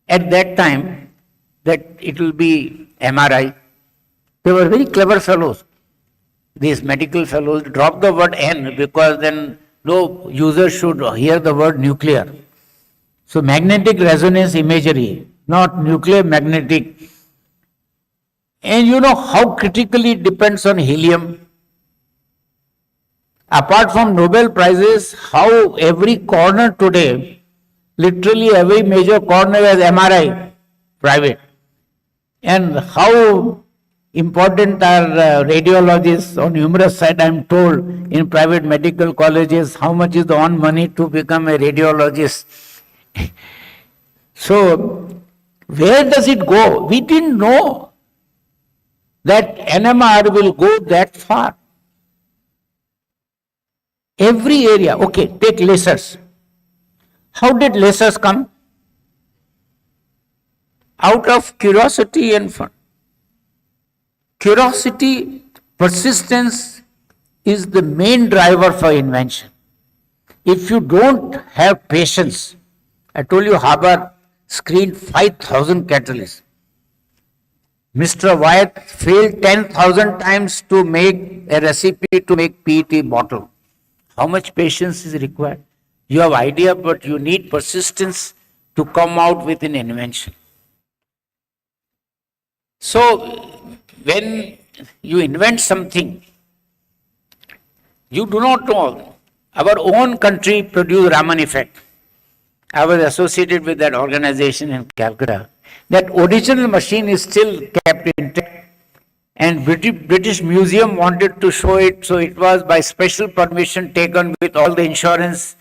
at that time that it will be MRI? They were very clever fellows. These medical fellows dropped the word N because then no user should hear the word nuclear. So magnetic resonance imagery, not nuclear magnetic. And you know how critically it depends on helium. Apart from Nobel Prizes, how every corner today Literally every major corner has MRI, private. And how important are radiologists on numerous sides, I am told, in private medical colleges, how much is the on money to become a radiologist. So, where does it go? We didn't know that NMR will go that far. Every area, okay, take lasers. How did lasers come? Out of curiosity and fun. Curiosity, persistence is the main driver for invention. If you don't have patience, I told you Haber screened 5,000 catalysts. Mr. Wyatt failed 10,000 times to make a recipe to make PET bottle. How much patience is required? You have idea, but you need persistence to come out with an invention. So, when you invent something, you do not know. Our own country produced Raman effect. I was associated with that organization in Calcutta. That original machine is still kept intact. And British Museum wanted to show it, so it was by special permission taken with all the insurance.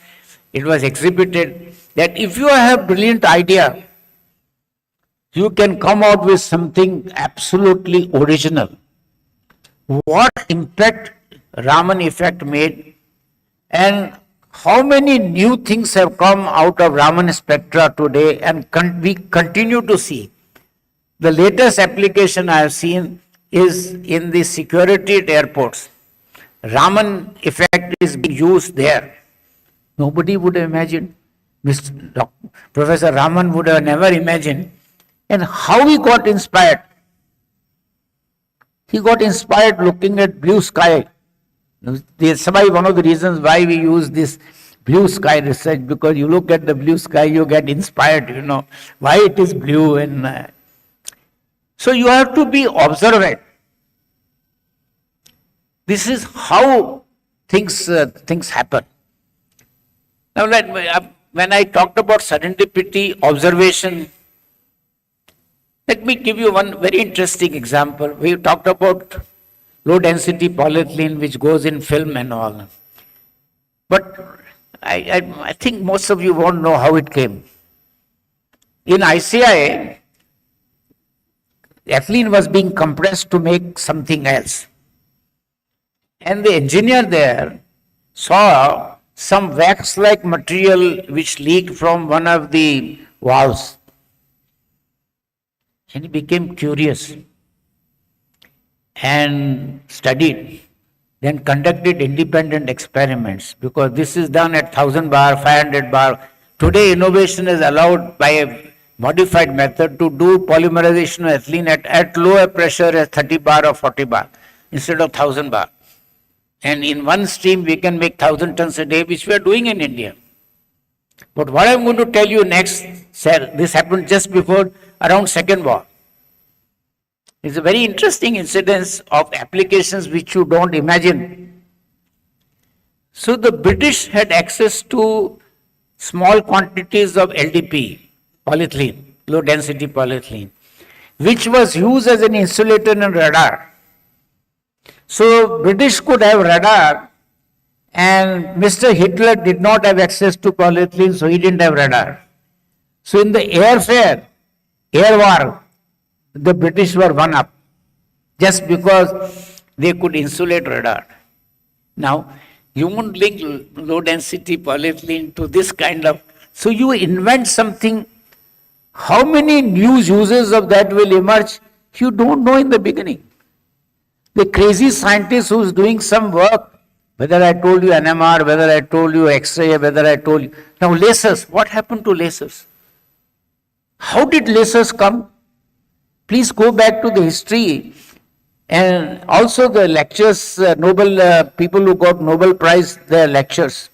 It was exhibited that if you have a brilliant idea, you can come out with something absolutely original. What impact Raman effect made, and how many new things have come out of Raman spectra today, and we continue to see. The latest application I have seen is in the security at airports. Raman effect is being used there. Nobody would have imagined. Professor Raman would have never imagined. And how he got inspired? He got inspired looking at blue sky. That's one of the reasons why we use this blue sky research, because you look at the blue sky, you get inspired, why it is blue. And so you have to be observant. This is how things happen. Now, when I talked about serendipity, observation, let me give you one very interesting example. We talked about low density polyethylene which goes in film and all. But I think most of you won't know how it came. In ICI, ethylene was being compressed to make something else. And the engineer there saw some wax-like material which leaked from one of the valves. And he became curious and studied, then conducted independent experiments, because this is done at 1000 bar, 500 bar. Today innovation is allowed by a modified method to do polymerization of ethylene at lower pressure as 30 bar or 40 bar instead of 1000 bar. And in one stream we can make 1000 tons a day, which we are doing in India. But what I am going to tell you next, sir, this happened just before around Second War. It's a very interesting incidence of applications which you don't imagine. So the British had access to small quantities of LDP, polyethylene, low density polyethylene, which was used as an insulator in radar. So British could have radar, and Mr. Hitler did not have access to polyethylene, so he didn't have radar. So in the air war, the British were one up, just because they could insulate radar. Now, you won't link low density polyethylene to this kind of, so you invent something, how many new uses of that will emerge, you don't know in the beginning. The crazy scientist who's doing some work, whether I told you NMR, whether I told you X-ray, whether I told you, now lasers, what happened to lasers? How did lasers come? Please go back to the history and also the lectures, people who got Nobel Prize, their lectures.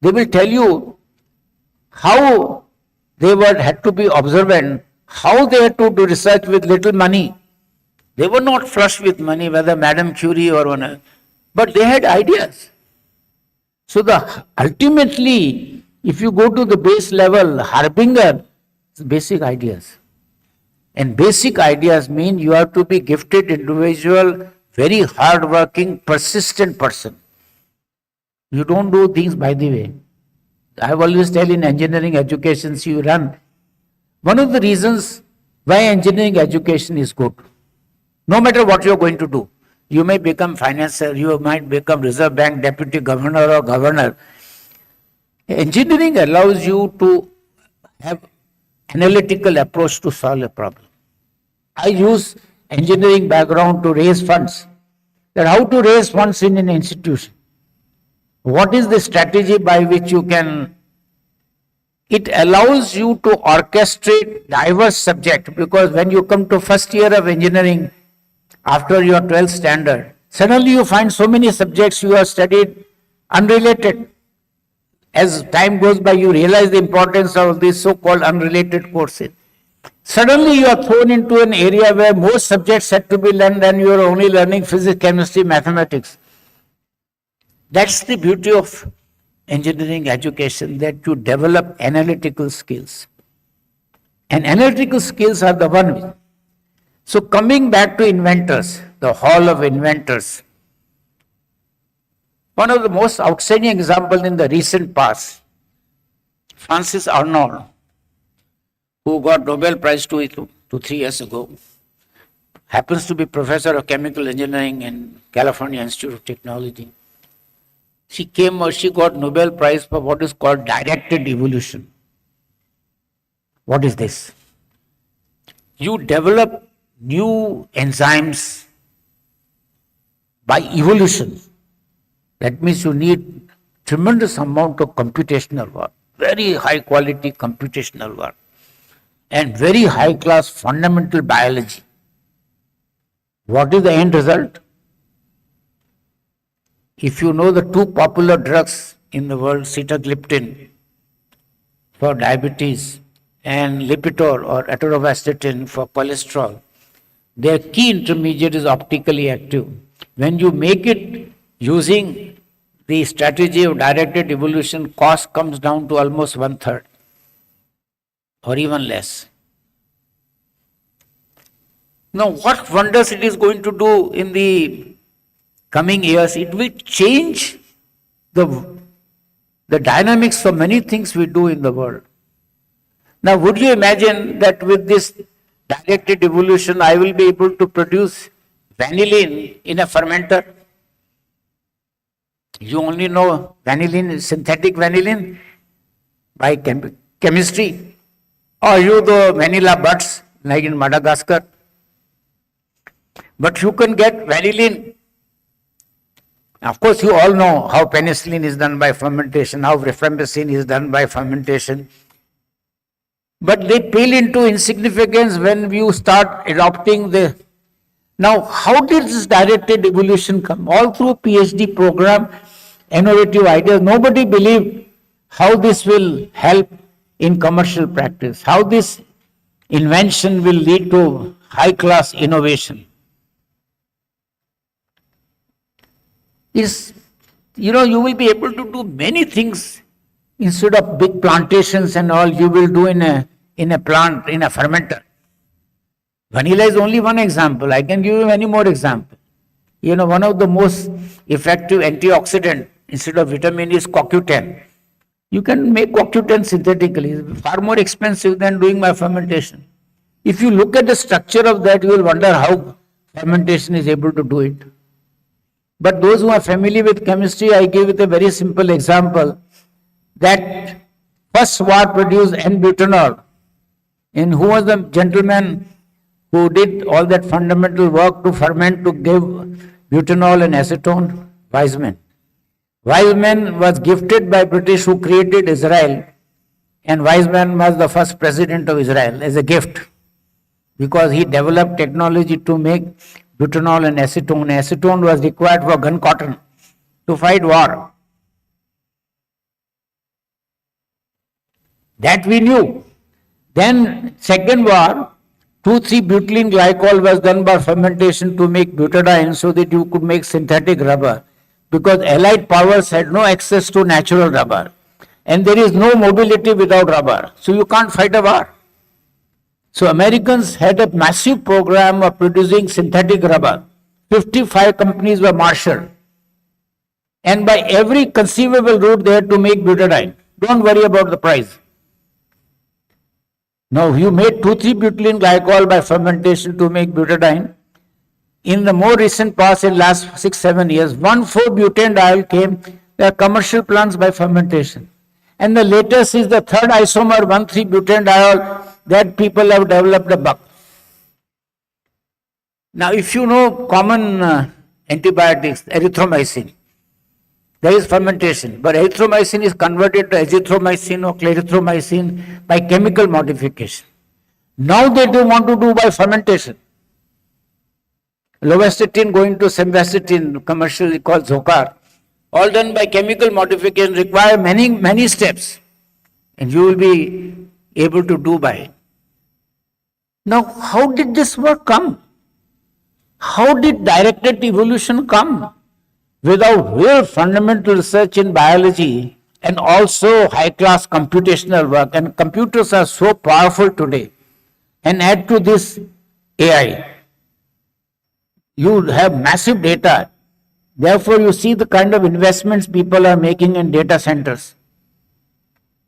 They will tell you how they had to be observant, how they had to do research with little money. They were not flush with money, whether Madame Curie or one, but they had ideas. So ultimately, If you go to the base level, harbinger, it's basic ideas. And basic ideas mean you have to be gifted individual, very hardworking, persistent person. You don't do things by the way. I have always tell in engineering education, you run. One of the reasons why engineering education is good, no matter what you are going to do, you may become financier, you might become Reserve Bank deputy governor or governor. Engineering allows you to have analytical approach to solve a problem. I use engineering background to raise funds. That how to raise funds in an institution. What is the strategy by which you can? It allows you to orchestrate diverse subject, because when you come to first year of engineering after your 12th standard, suddenly you find so many subjects you have studied unrelated. As time goes by, you realize the importance of these so-called unrelated courses. Suddenly you are thrown into an area where most subjects had to be learned and you are only learning physics, chemistry, mathematics. That's the beauty of engineering education, that you develop analytical skills. And analytical skills are the one. So coming back to inventors, the Hall of Inventors, one of the most outstanding examples in the recent past, Francis Arnold, who got Nobel Prize 2-3 years ago, happens to be professor of chemical engineering in California Institute of Technology. She got Nobel Prize for what is called directed evolution. What is this? You develop new enzymes by evolution. That means you need tremendous amount of computational work, very high quality computational work, and very high class fundamental biology. What is the end result? If you know the two popular drugs in the world, sitagliptin for diabetes and Lipitor or atorvastatin for cholesterol, their key intermediate is optically active. When you make it using the strategy of directed evolution, cost comes down to almost 1/3 or even less. Now, what wonders it is going to do in the coming years? It will change the dynamics of many things we do in the world. Now, would you imagine that with this directed evolution, I will be able to produce vanillin in a fermenter? You only know vanillin, synthetic vanillin by chemistry, or you the vanilla buds like in Madagascar. But you can get vanillin. Of course, you all know how penicillin is done by fermentation, how rifampicin is done by fermentation. But they pale into insignificance when you start adopting the... Now, how did this directed evolution come? All through PhD program, innovative ideas, nobody believed how this will help in commercial practice, how this invention will lead to high-class innovation. You will be able to do many things. Instead of big plantations and all, you will do in a plant, in a fermenter. Vanilla is only one example. I can give you many more examples. One of the most effective antioxidant instead of vitamin is CoQ10. You can make CoQ10 synthetically. It's far more expensive than doing by fermentation. If you look at the structure of that, you will wonder how fermentation is able to do it. But those who are familiar with chemistry, I give it a very simple example, that first war produced N-butanol. And who was the gentleman who did all that fundamental work to ferment to give butanol and acetone? Weizmann. Weizmann was gifted by British who created Israel, and Weizmann was the first president of Israel as a gift, because he developed technology to make butanol and acetone. Acetone was required for gun cotton to fight war. That we knew. Then second war, 2,3-butylene glycol was done by fermentation to make butadiene so that you could make synthetic rubber, because Allied powers had no access to natural rubber. And there is no mobility without rubber. So you can't fight a war. So Americans had a massive program of producing synthetic rubber. 55 companies were marshaled. And by every conceivable route they had to make butadiene. Don't worry about the price. Now you made 2,3-butylene glycol by fermentation to make butadiene. In the more recent past, in last 6-7 years, 1,4-butanediol came. There are commercial plants by fermentation. And the latest is the third isomer, 1,3-butanediol, that people have developed a bug. Now, if you know common antibiotics, erythromycin, there is fermentation, but erythromycin is converted to azithromycin or clarithromycin by chemical modification. Now they do want to do by fermentation. Lovastatin going to simvastatin, commercially called Zokar, all done by chemical modification, require many steps, and you will be able to do by it. Now, how did this work come? How did directed evolution come? Without real fundamental research in biology and also high-class computational work, and computers are so powerful today, and add to this AI, you have massive data. Therefore, you see the kind of investments people are making in data centers.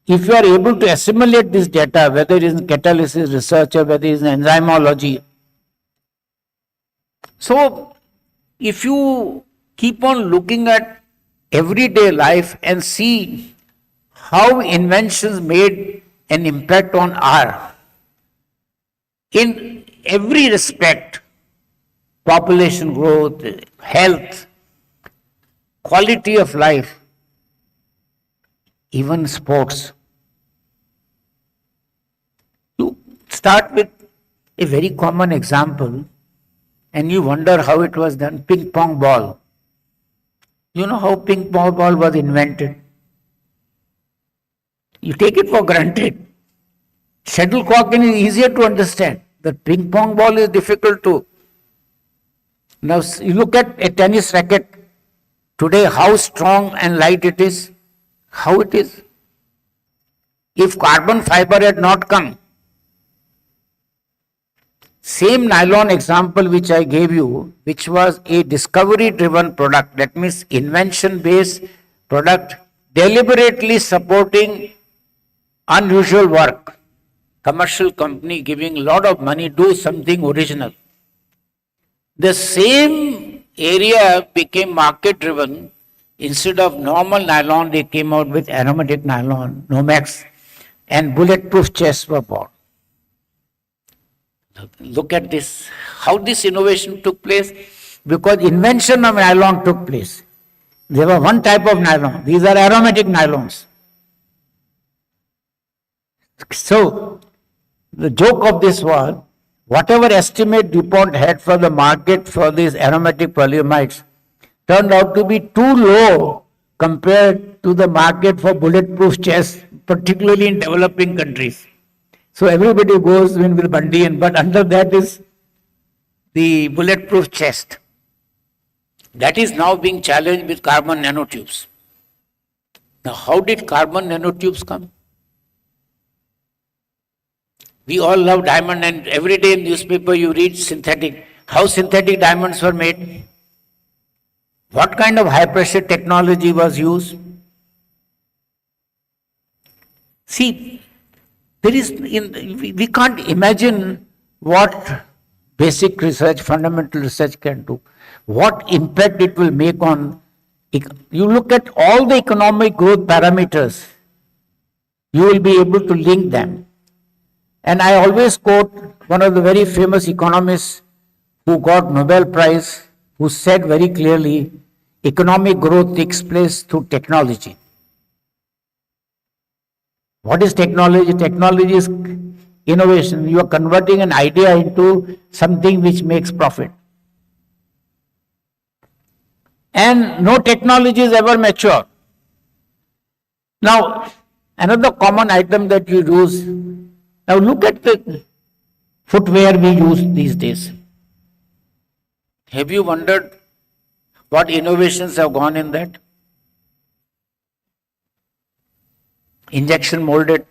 If you are able to assimilate this data, whether it is in catalysis research or whether it is in enzymology, so if you keep on looking at everyday life and see how inventions made an impact on our, in every respect, population growth, health, quality of life, even sports. You start with a very common example and you wonder how it was done. Ping pong ball. You know how ping pong ball was invented? You take it for granted. Shuttlecock is easier to understand. The ping pong ball is difficult to. Now you look at a tennis racket today, how strong and light it is, how it is. If carbon fiber had not come, same nylon example which I gave you, which was a discovery-driven product, that means invention-based product, deliberately supporting unusual work, commercial company giving a lot of money, do something original. The same area became market-driven. Instead of normal nylon, they came out with aromatic nylon, Nomex, and bulletproof chests were born. Look at this, how this innovation took place, because invention of nylon took place. There was one type of nylon, these are aromatic nylons. So, the joke of this was, whatever estimate DuPont had for the market for these aromatic polyamides turned out to be too low compared to the market for bulletproof chests, particularly in developing countries. So everybody goes in with Bundian, but under that is the bulletproof chest. That is now being challenged with carbon nanotubes. Now, how did carbon nanotubes come? We all love diamond, and every day in newspaper you read synthetic. How synthetic diamonds were made? What kind of high pressure technology was used? See, we can't imagine what basic research, fundamental research can do. What impact it will make on, you look at all the economic growth parameters, you will be able to link them. And I always quote one of the very famous economists who got Nobel Prize, who said very clearly, economic growth takes place through technology. What is technology? Technology is innovation. You are converting an idea into something which makes profit. And no technology is ever mature. Now, another common item that you use, now look at the footwear we use these days. Have you wondered what innovations have gone in that? injection molded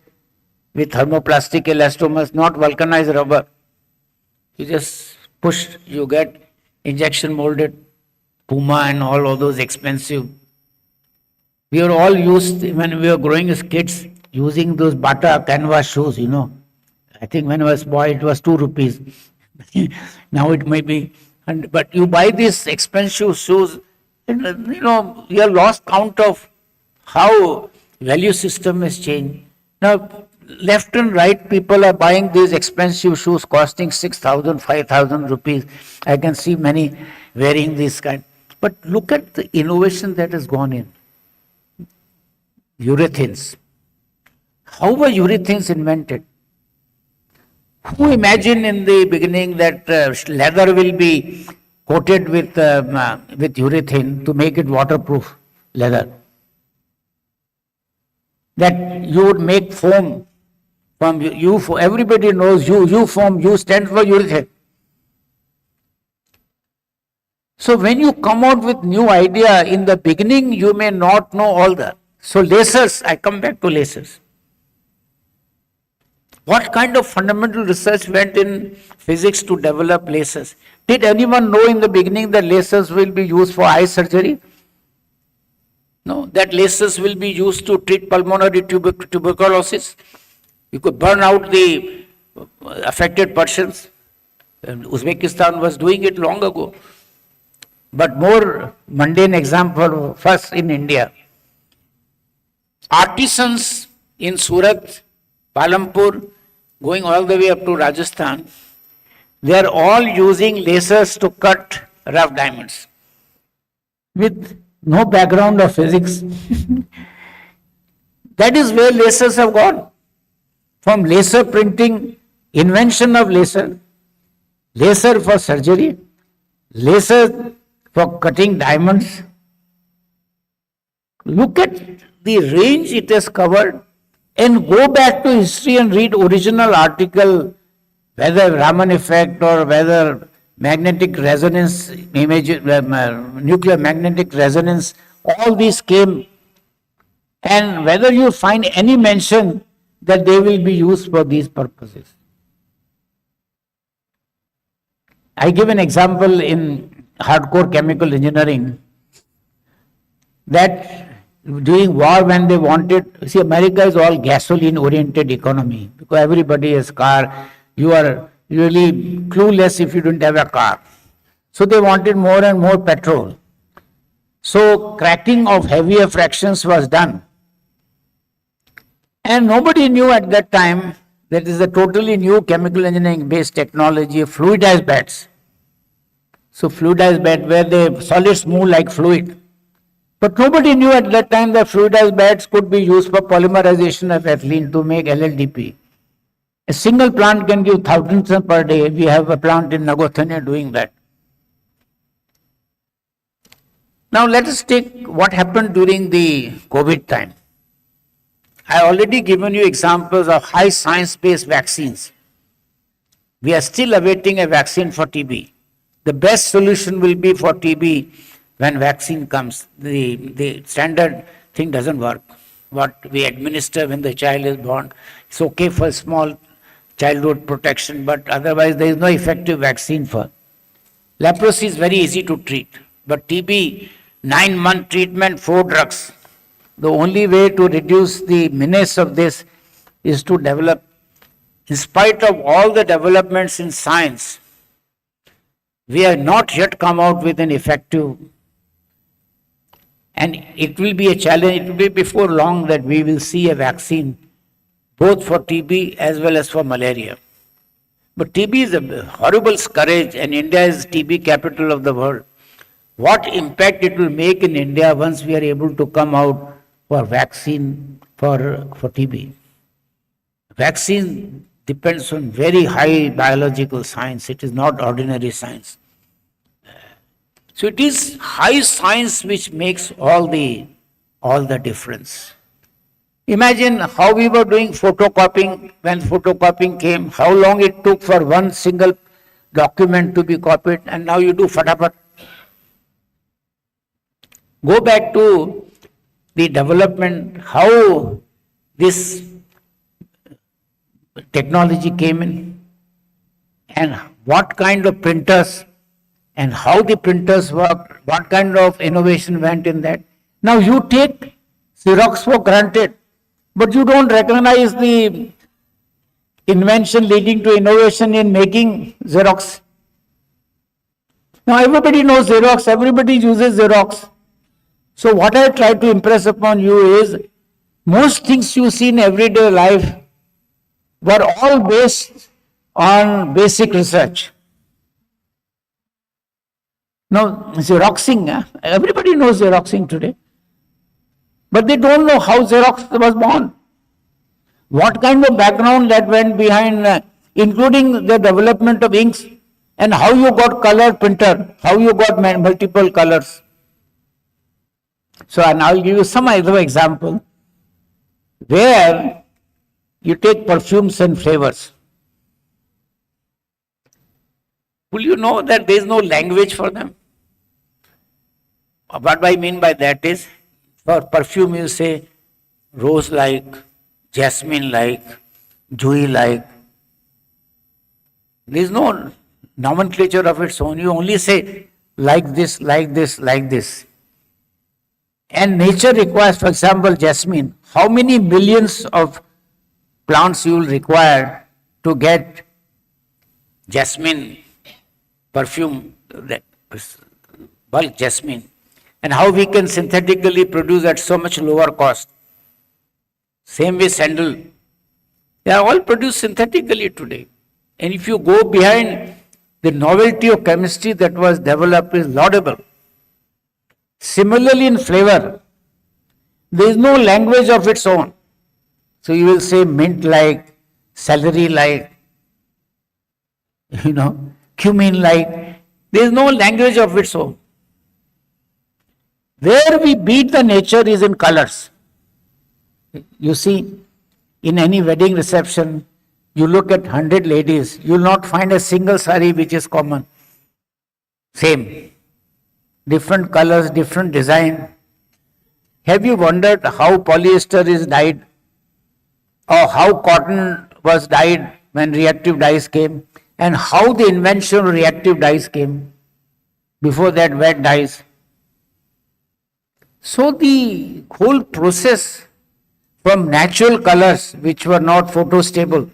with thermoplastic elastomers, not vulcanized rubber. You just push, you get injection molded Puma and all of those expensive. We were all used, when we were growing as kids, using those Bata canvas shoes, I think when I was boy, it was 2 rupees. Now it may be, but you buy these expensive shoes, and you have lost count of how value system has changed. Now, left and right, people are buying these expensive shoes costing 6,000, 5,000 rupees. I can see many wearing this kind. But look at the innovation that has gone in. Urethanes. How were urethanes invented? Who imagined in the beginning that leather will be coated with urethane to make it waterproof leather? That you would make foam from everybody knows foam, U stands for urethane. So when you come out with new idea, in the beginning you may not know all that. So lasers, I come back to lasers. What kind of fundamental research went in physics to develop lasers? Did anyone know in the beginning that lasers will be used for eye surgery? No, that lasers will be used to treat pulmonary tuberculosis. You could burn out the affected persons. And Uzbekistan was doing it long ago. But more mundane example, first in India. Artisans in Surat, Palampur, going all the way up to Rajasthan, they are all using lasers to cut rough diamonds with no background of physics. That is where lasers have gone. From laser printing, invention of laser for surgery, laser for cutting diamonds. Look at the range it has covered, and go back to history and read original article, whether Raman effect or whether magnetic resonance image, nuclear magnetic resonance, all these came, and whether you find any mention that they will be used for these purposes. I give an example in hardcore chemical engineering that during war, when they wanted, see, America is all gasoline oriented economy because everybody has car. You are really clueless if you don't have a car. So they wanted more and more petrol. So cracking of heavier fractions was done. And nobody knew at that time that is a totally new chemical engineering based technology, fluidized beds. So fluidized bed where the solids move like fluid. But nobody knew at that time that fluidized beds could be used for polymerization of ethylene to make LLDP. A single plant can give thousands per day. We have a plant in Nagothane doing that. Now let us take what happened during the COVID time. I already given you examples of high science-based vaccines. We are still awaiting a vaccine for TB. The best solution will be for TB when vaccine comes. The standard thing doesn't work. What we administer when the child is born, it's okay for small childhood protection, but otherwise there is no effective vaccine for. Leprosy is very easy to treat, but TB, 9-month treatment, 4 drugs. The only way to reduce the menace of this is to develop, in spite of all the developments in science, we have not yet come out with an effective, and it will be a challenge, it will be before long that we will see a vaccine both for TB as well as for malaria. But TB is a horrible scourge and India is TB capital of the world. What impact it will make in India once we are able to come out for vaccine for TB. Vaccine depends on very high biological science. It is not ordinary science. So it is high science which makes all the difference. Imagine how we were doing photocopying when photocopying came, how long it took for one single document to be copied, and now you do fatapat. Go back to the development, how this technology came in, and what kind of printers and how the printers work, what kind of innovation went in that. Now you take Xerox for granted, but you don't recognize the invention leading to innovation in making Xerox. Now everybody knows Xerox, everybody uses Xerox. So what I try to impress upon you is, most things you see in everyday life were all based on basic research. Now, Xeroxing, everybody knows Xeroxing today, but they don't know how Xerox was born. What kind of background that went behind, including the development of inks, and how you got color printer, how you got multiple colors. So, and I'll give you some other example where you take perfumes and flavors. Will you know that there is no language for them? What I mean by that is, for perfume you say rose-like, jasmine-like, dewy-like. There is no nomenclature of its own. You only say like this, like this, like this. And nature requires, for example, jasmine. How many millions of plants you will require to get jasmine perfume, bulk jasmine, and how we can synthetically produce at so much lower cost. Same way sandal. They are all produced synthetically today. And if you go behind, the novelty of chemistry that was developed is laudable. Similarly in flavor, there is no language of its own. So you will say mint-like, celery-like, cumin-like. There is no language of its own. Where we beat the nature is in colors. You see, in any wedding reception, you look at 100 ladies, you will not find a single sari which is common. Same. Different colors, different design. Have you wondered how polyester is dyed? Or how cotton was dyed when reactive dyes came? And how the invention of reactive dyes came? Before that, wet dyes. So the whole process from natural colors which were not photostable,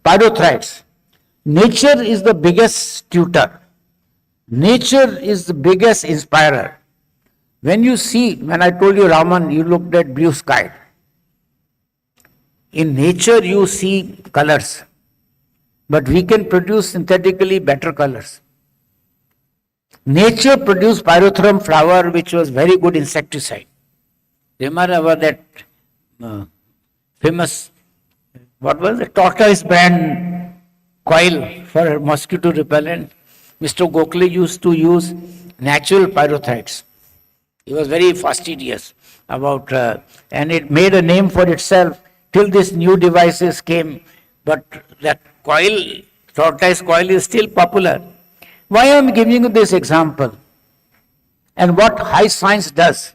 pyrothrites. Nature is the biggest tutor. Nature is the biggest inspirer. When you see, when I told you Raman, you looked at blue sky. In nature you see colors, but we can produce synthetically better colors. Nature produced pyrethrum flower, which was very good insecticide. Remember that famous, what was the tortoise brand coil for mosquito repellent? Mr. Gokhale used to use natural pyrothrites. He was very fastidious about, and it made a name for itself till these new devices came. But that coil, tortoise coil, is still popular. Why I am giving you this example? And what high science does?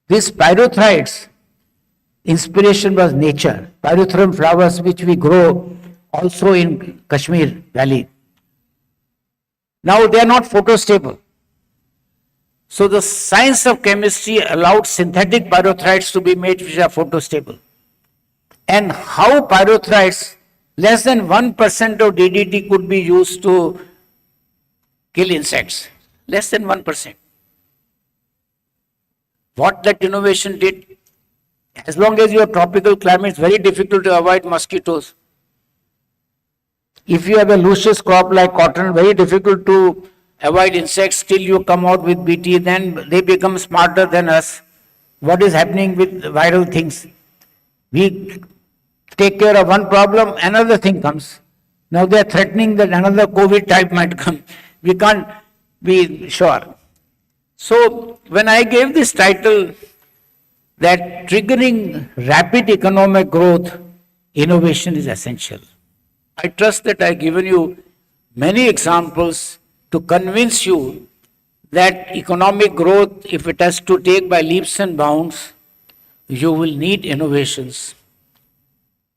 These pyrothrites, inspiration was nature. Pyrethrum flowers which we grow also in Kashmir Valley. Now they are not photostable. So the science of chemistry allowed synthetic pyrothrites to be made which are photostable. And how pyrothrites, less than 1% of DDT could be used to kill insects. Less than 1%. What that innovation did, as long as you have tropical climate, it's very difficult to avoid mosquitoes. If you have a luscious crop like cotton, very difficult to avoid insects till you come out with BT, then they become smarter than us. What is happening with viral things? We take care of one problem, another thing comes. Now they are threatening that another COVID type might come. We can't be sure. So when I gave this title, that triggering rapid economic growth, innovation is essential. I trust that I've given you many examples to convince you that economic growth, if it has to take by leaps and bounds, you will need innovations.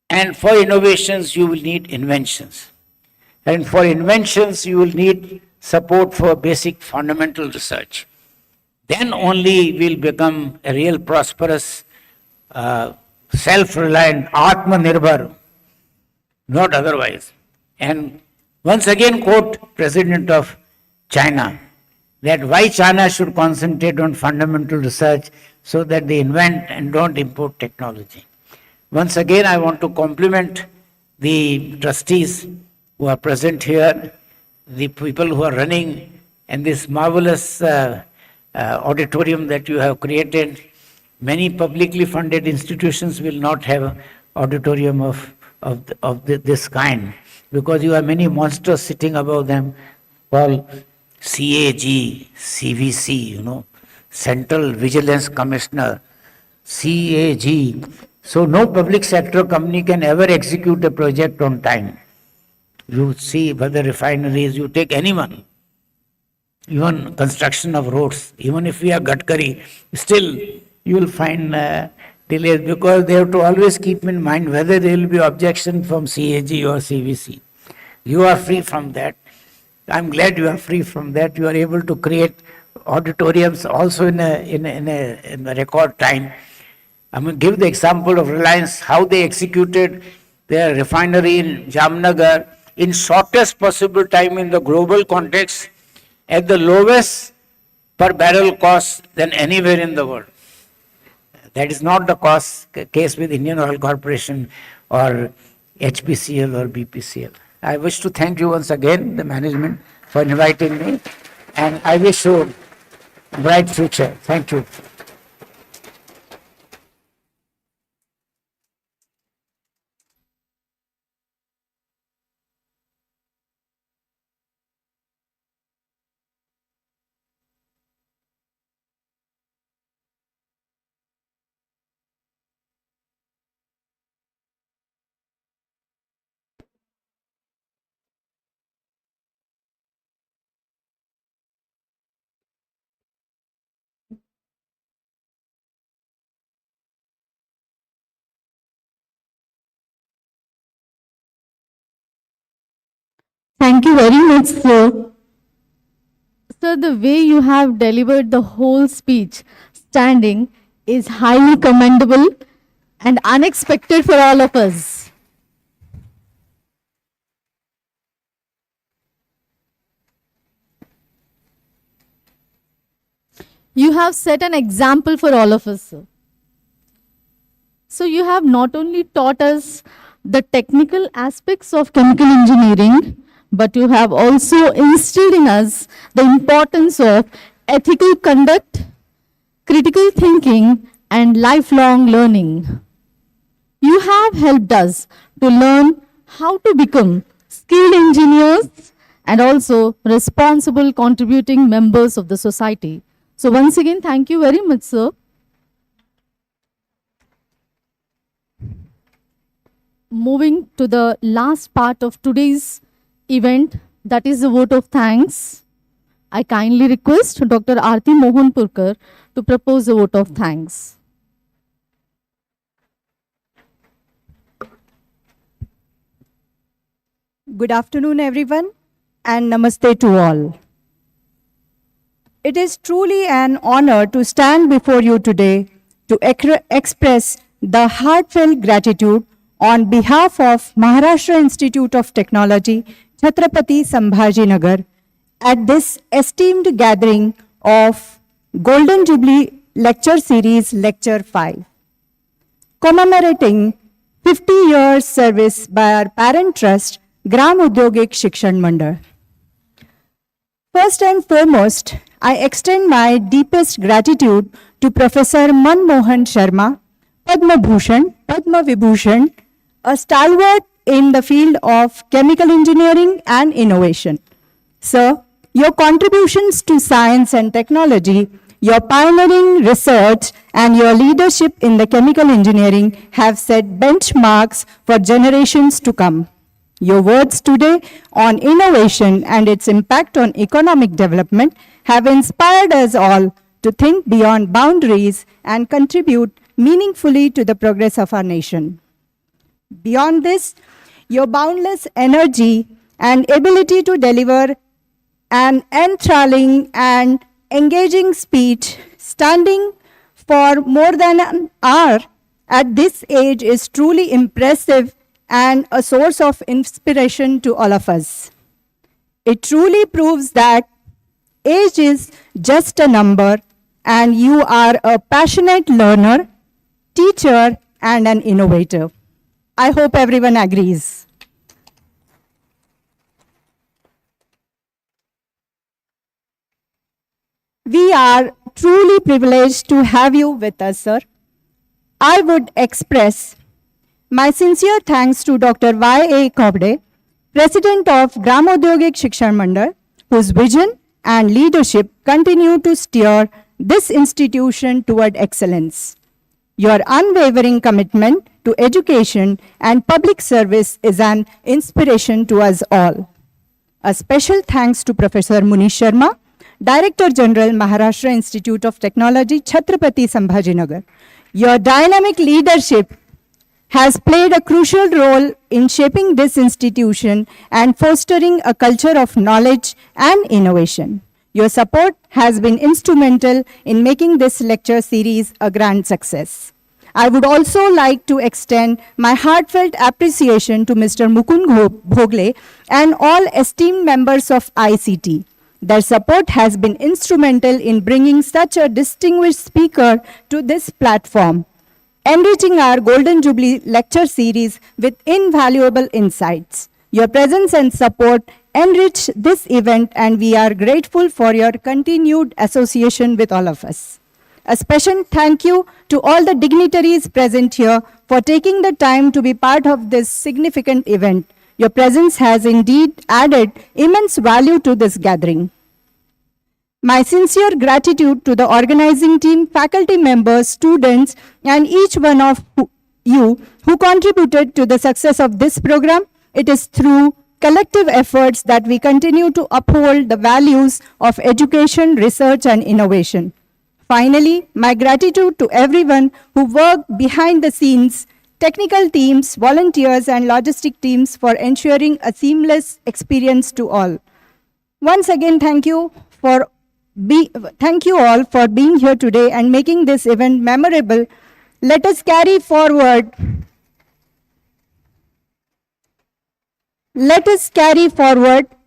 And for innovations, you will need inventions. And for inventions, you will need support for basic fundamental research. Then only we'll become a real prosperous, self-reliant, Atmanirbhar, not otherwise. And once again quote President of China, that why China should concentrate on fundamental research so that they invent and don't import technology. Once again, I want to compliment the trustees who are present here, the people who are running, and this marvelous auditorium that you have created. Many publicly funded institutions will not have auditorium of this kind, because you have many monsters sitting above them called CAG, CVC, Central Vigilance Commissioner, CAG. So no public sector company can ever execute a project on time. You see whether refineries, you take anyone, even construction of roads, even if we are Gadkari, still you will find delays, because they have to always keep in mind whether there will be objection from CAG or CVC. You are free from that. I'm glad you are free from that. You are able to create auditoriums also in a record time. I'm going to give the example of Reliance, how they executed their refinery in Jamnagar in shortest possible time in the global context, at the lowest per barrel cost than anywhere in the world. That is not the case with Indian Oil Corporation or HPCL or BPCL. I wish to thank you once again, the management, for inviting me, and I wish you a bright future. Thank you. Thank you very much, sir. Sir, the way you have delivered the whole speech standing is highly commendable and unexpected for all of us. You have set an example for all of us, sir. So you have not only taught us the technical aspects of chemical engineering, but you have also instilled in us the importance of ethical conduct, critical thinking, and lifelong learning. You have helped us to learn how to become skilled engineers and also responsible contributing members of the society. So once again, thank you very much, sir. Moving to the last part of today's event, that is the vote of thanks. I kindly request Dr. Aarti Mohan Purkar to propose the vote of thanks. Good afternoon, everyone, and namaste to all. It is truly an honor to stand before you today to express the heartfelt gratitude on behalf of Maharashtra Institute of Technology, Chhatrapati Sambhajinagar, at this esteemed gathering of Golden Jubilee Lecture Series Lecture 5, commemorating 50 years service by our parent trust, Gram Udyogik Shikshan Mandal. First and foremost, I extend my deepest gratitude to Professor Mohan Sharma, Padma Bhushan, Padma Vibhushan, a stalwart in the field of chemical engineering and innovation. Sir, your contributions to science and technology, your pioneering research, and your leadership in the chemical engineering have set benchmarks for generations to come. Your words today on innovation and its impact on economic development have inspired us all to think beyond boundaries and contribute meaningfully to the progress of our nation. Beyond this, your boundless energy and ability to deliver an enthralling and engaging speech standing for more than an hour at this age is truly impressive and a source of inspiration to all of us. It truly proves that age is just a number and you are a passionate learner, teacher, and an innovator. I hope everyone agrees. We are truly privileged to have you with us, sir. I would express my sincere thanks to Dr. Y.A. Kobde, President of Gramodyogik Shikshan Mandal, whose vision and leadership continue to steer this institution toward excellence. Your unwavering commitment to education and public service is an inspiration to us all. A special thanks to Professor Munish Sharma, Director General, Maharashtra Institute of Technology, Chhatrapati Sambhajinagar. Your dynamic leadership has played a crucial role in shaping this institution and fostering a culture of knowledge and innovation. Your support has been instrumental in making this lecture series a grand success. I would also like to extend my heartfelt appreciation to Mr. Mukund Bhogle and all esteemed members of ICT. Their support has been instrumental in bringing such a distinguished speaker to this platform, enriching our Golden Jubilee lecture series with invaluable insights. Your presence and support enrich this event, and we are grateful for your continued association with all of us. A special thank you to all the dignitaries present here for taking the time to be part of this significant event. Your presence has indeed added immense value to this gathering. My sincere gratitude to the organizing team, faculty members, students, and each one of you who contributed to the success of this program. It is through collective efforts that we continue to uphold the values of education, research, and innovation. Finally, my gratitude to everyone who worked behind the scenes, technical teams, volunteers, and logistic teams for ensuring a seamless experience to all. Once again, thank you all for being here today and making this event memorable. Let us carry forward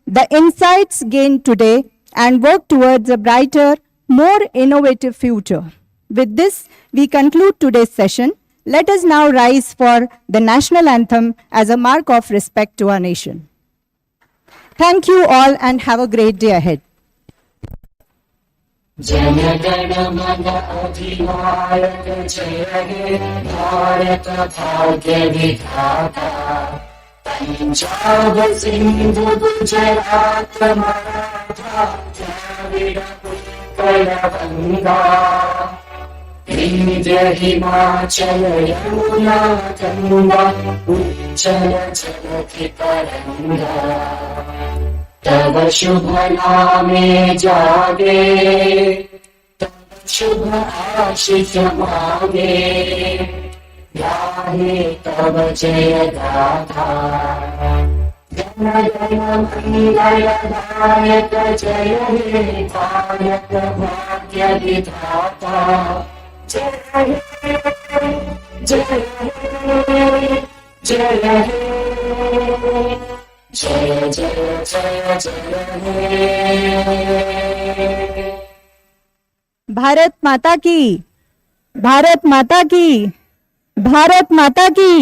the insights gained today and work towards a brighter, more innovative future. With this, we conclude today's session. Let us now rise for the national anthem as a mark of respect to our nation. Thank you all and have a great day ahead. जनगण मन अधिनायक जय हे भारत भाग्य विधाता पंजाब सिंधु गुजरात मराठा द्राविड उत्कल गंगा विंध्य हिमाचल यमुना गंगा उज्जल जलधि तरंगा तव शुभ नामे जागे तव शुभ आशीष मांगे गाहे तव जय गाथा जन गण मंगलदायक जय हे भारत भाग्य विधाता जय हे जय हे जय हे जय जय जय जय हे भारत माता की, भारत माता की, भारत माता की।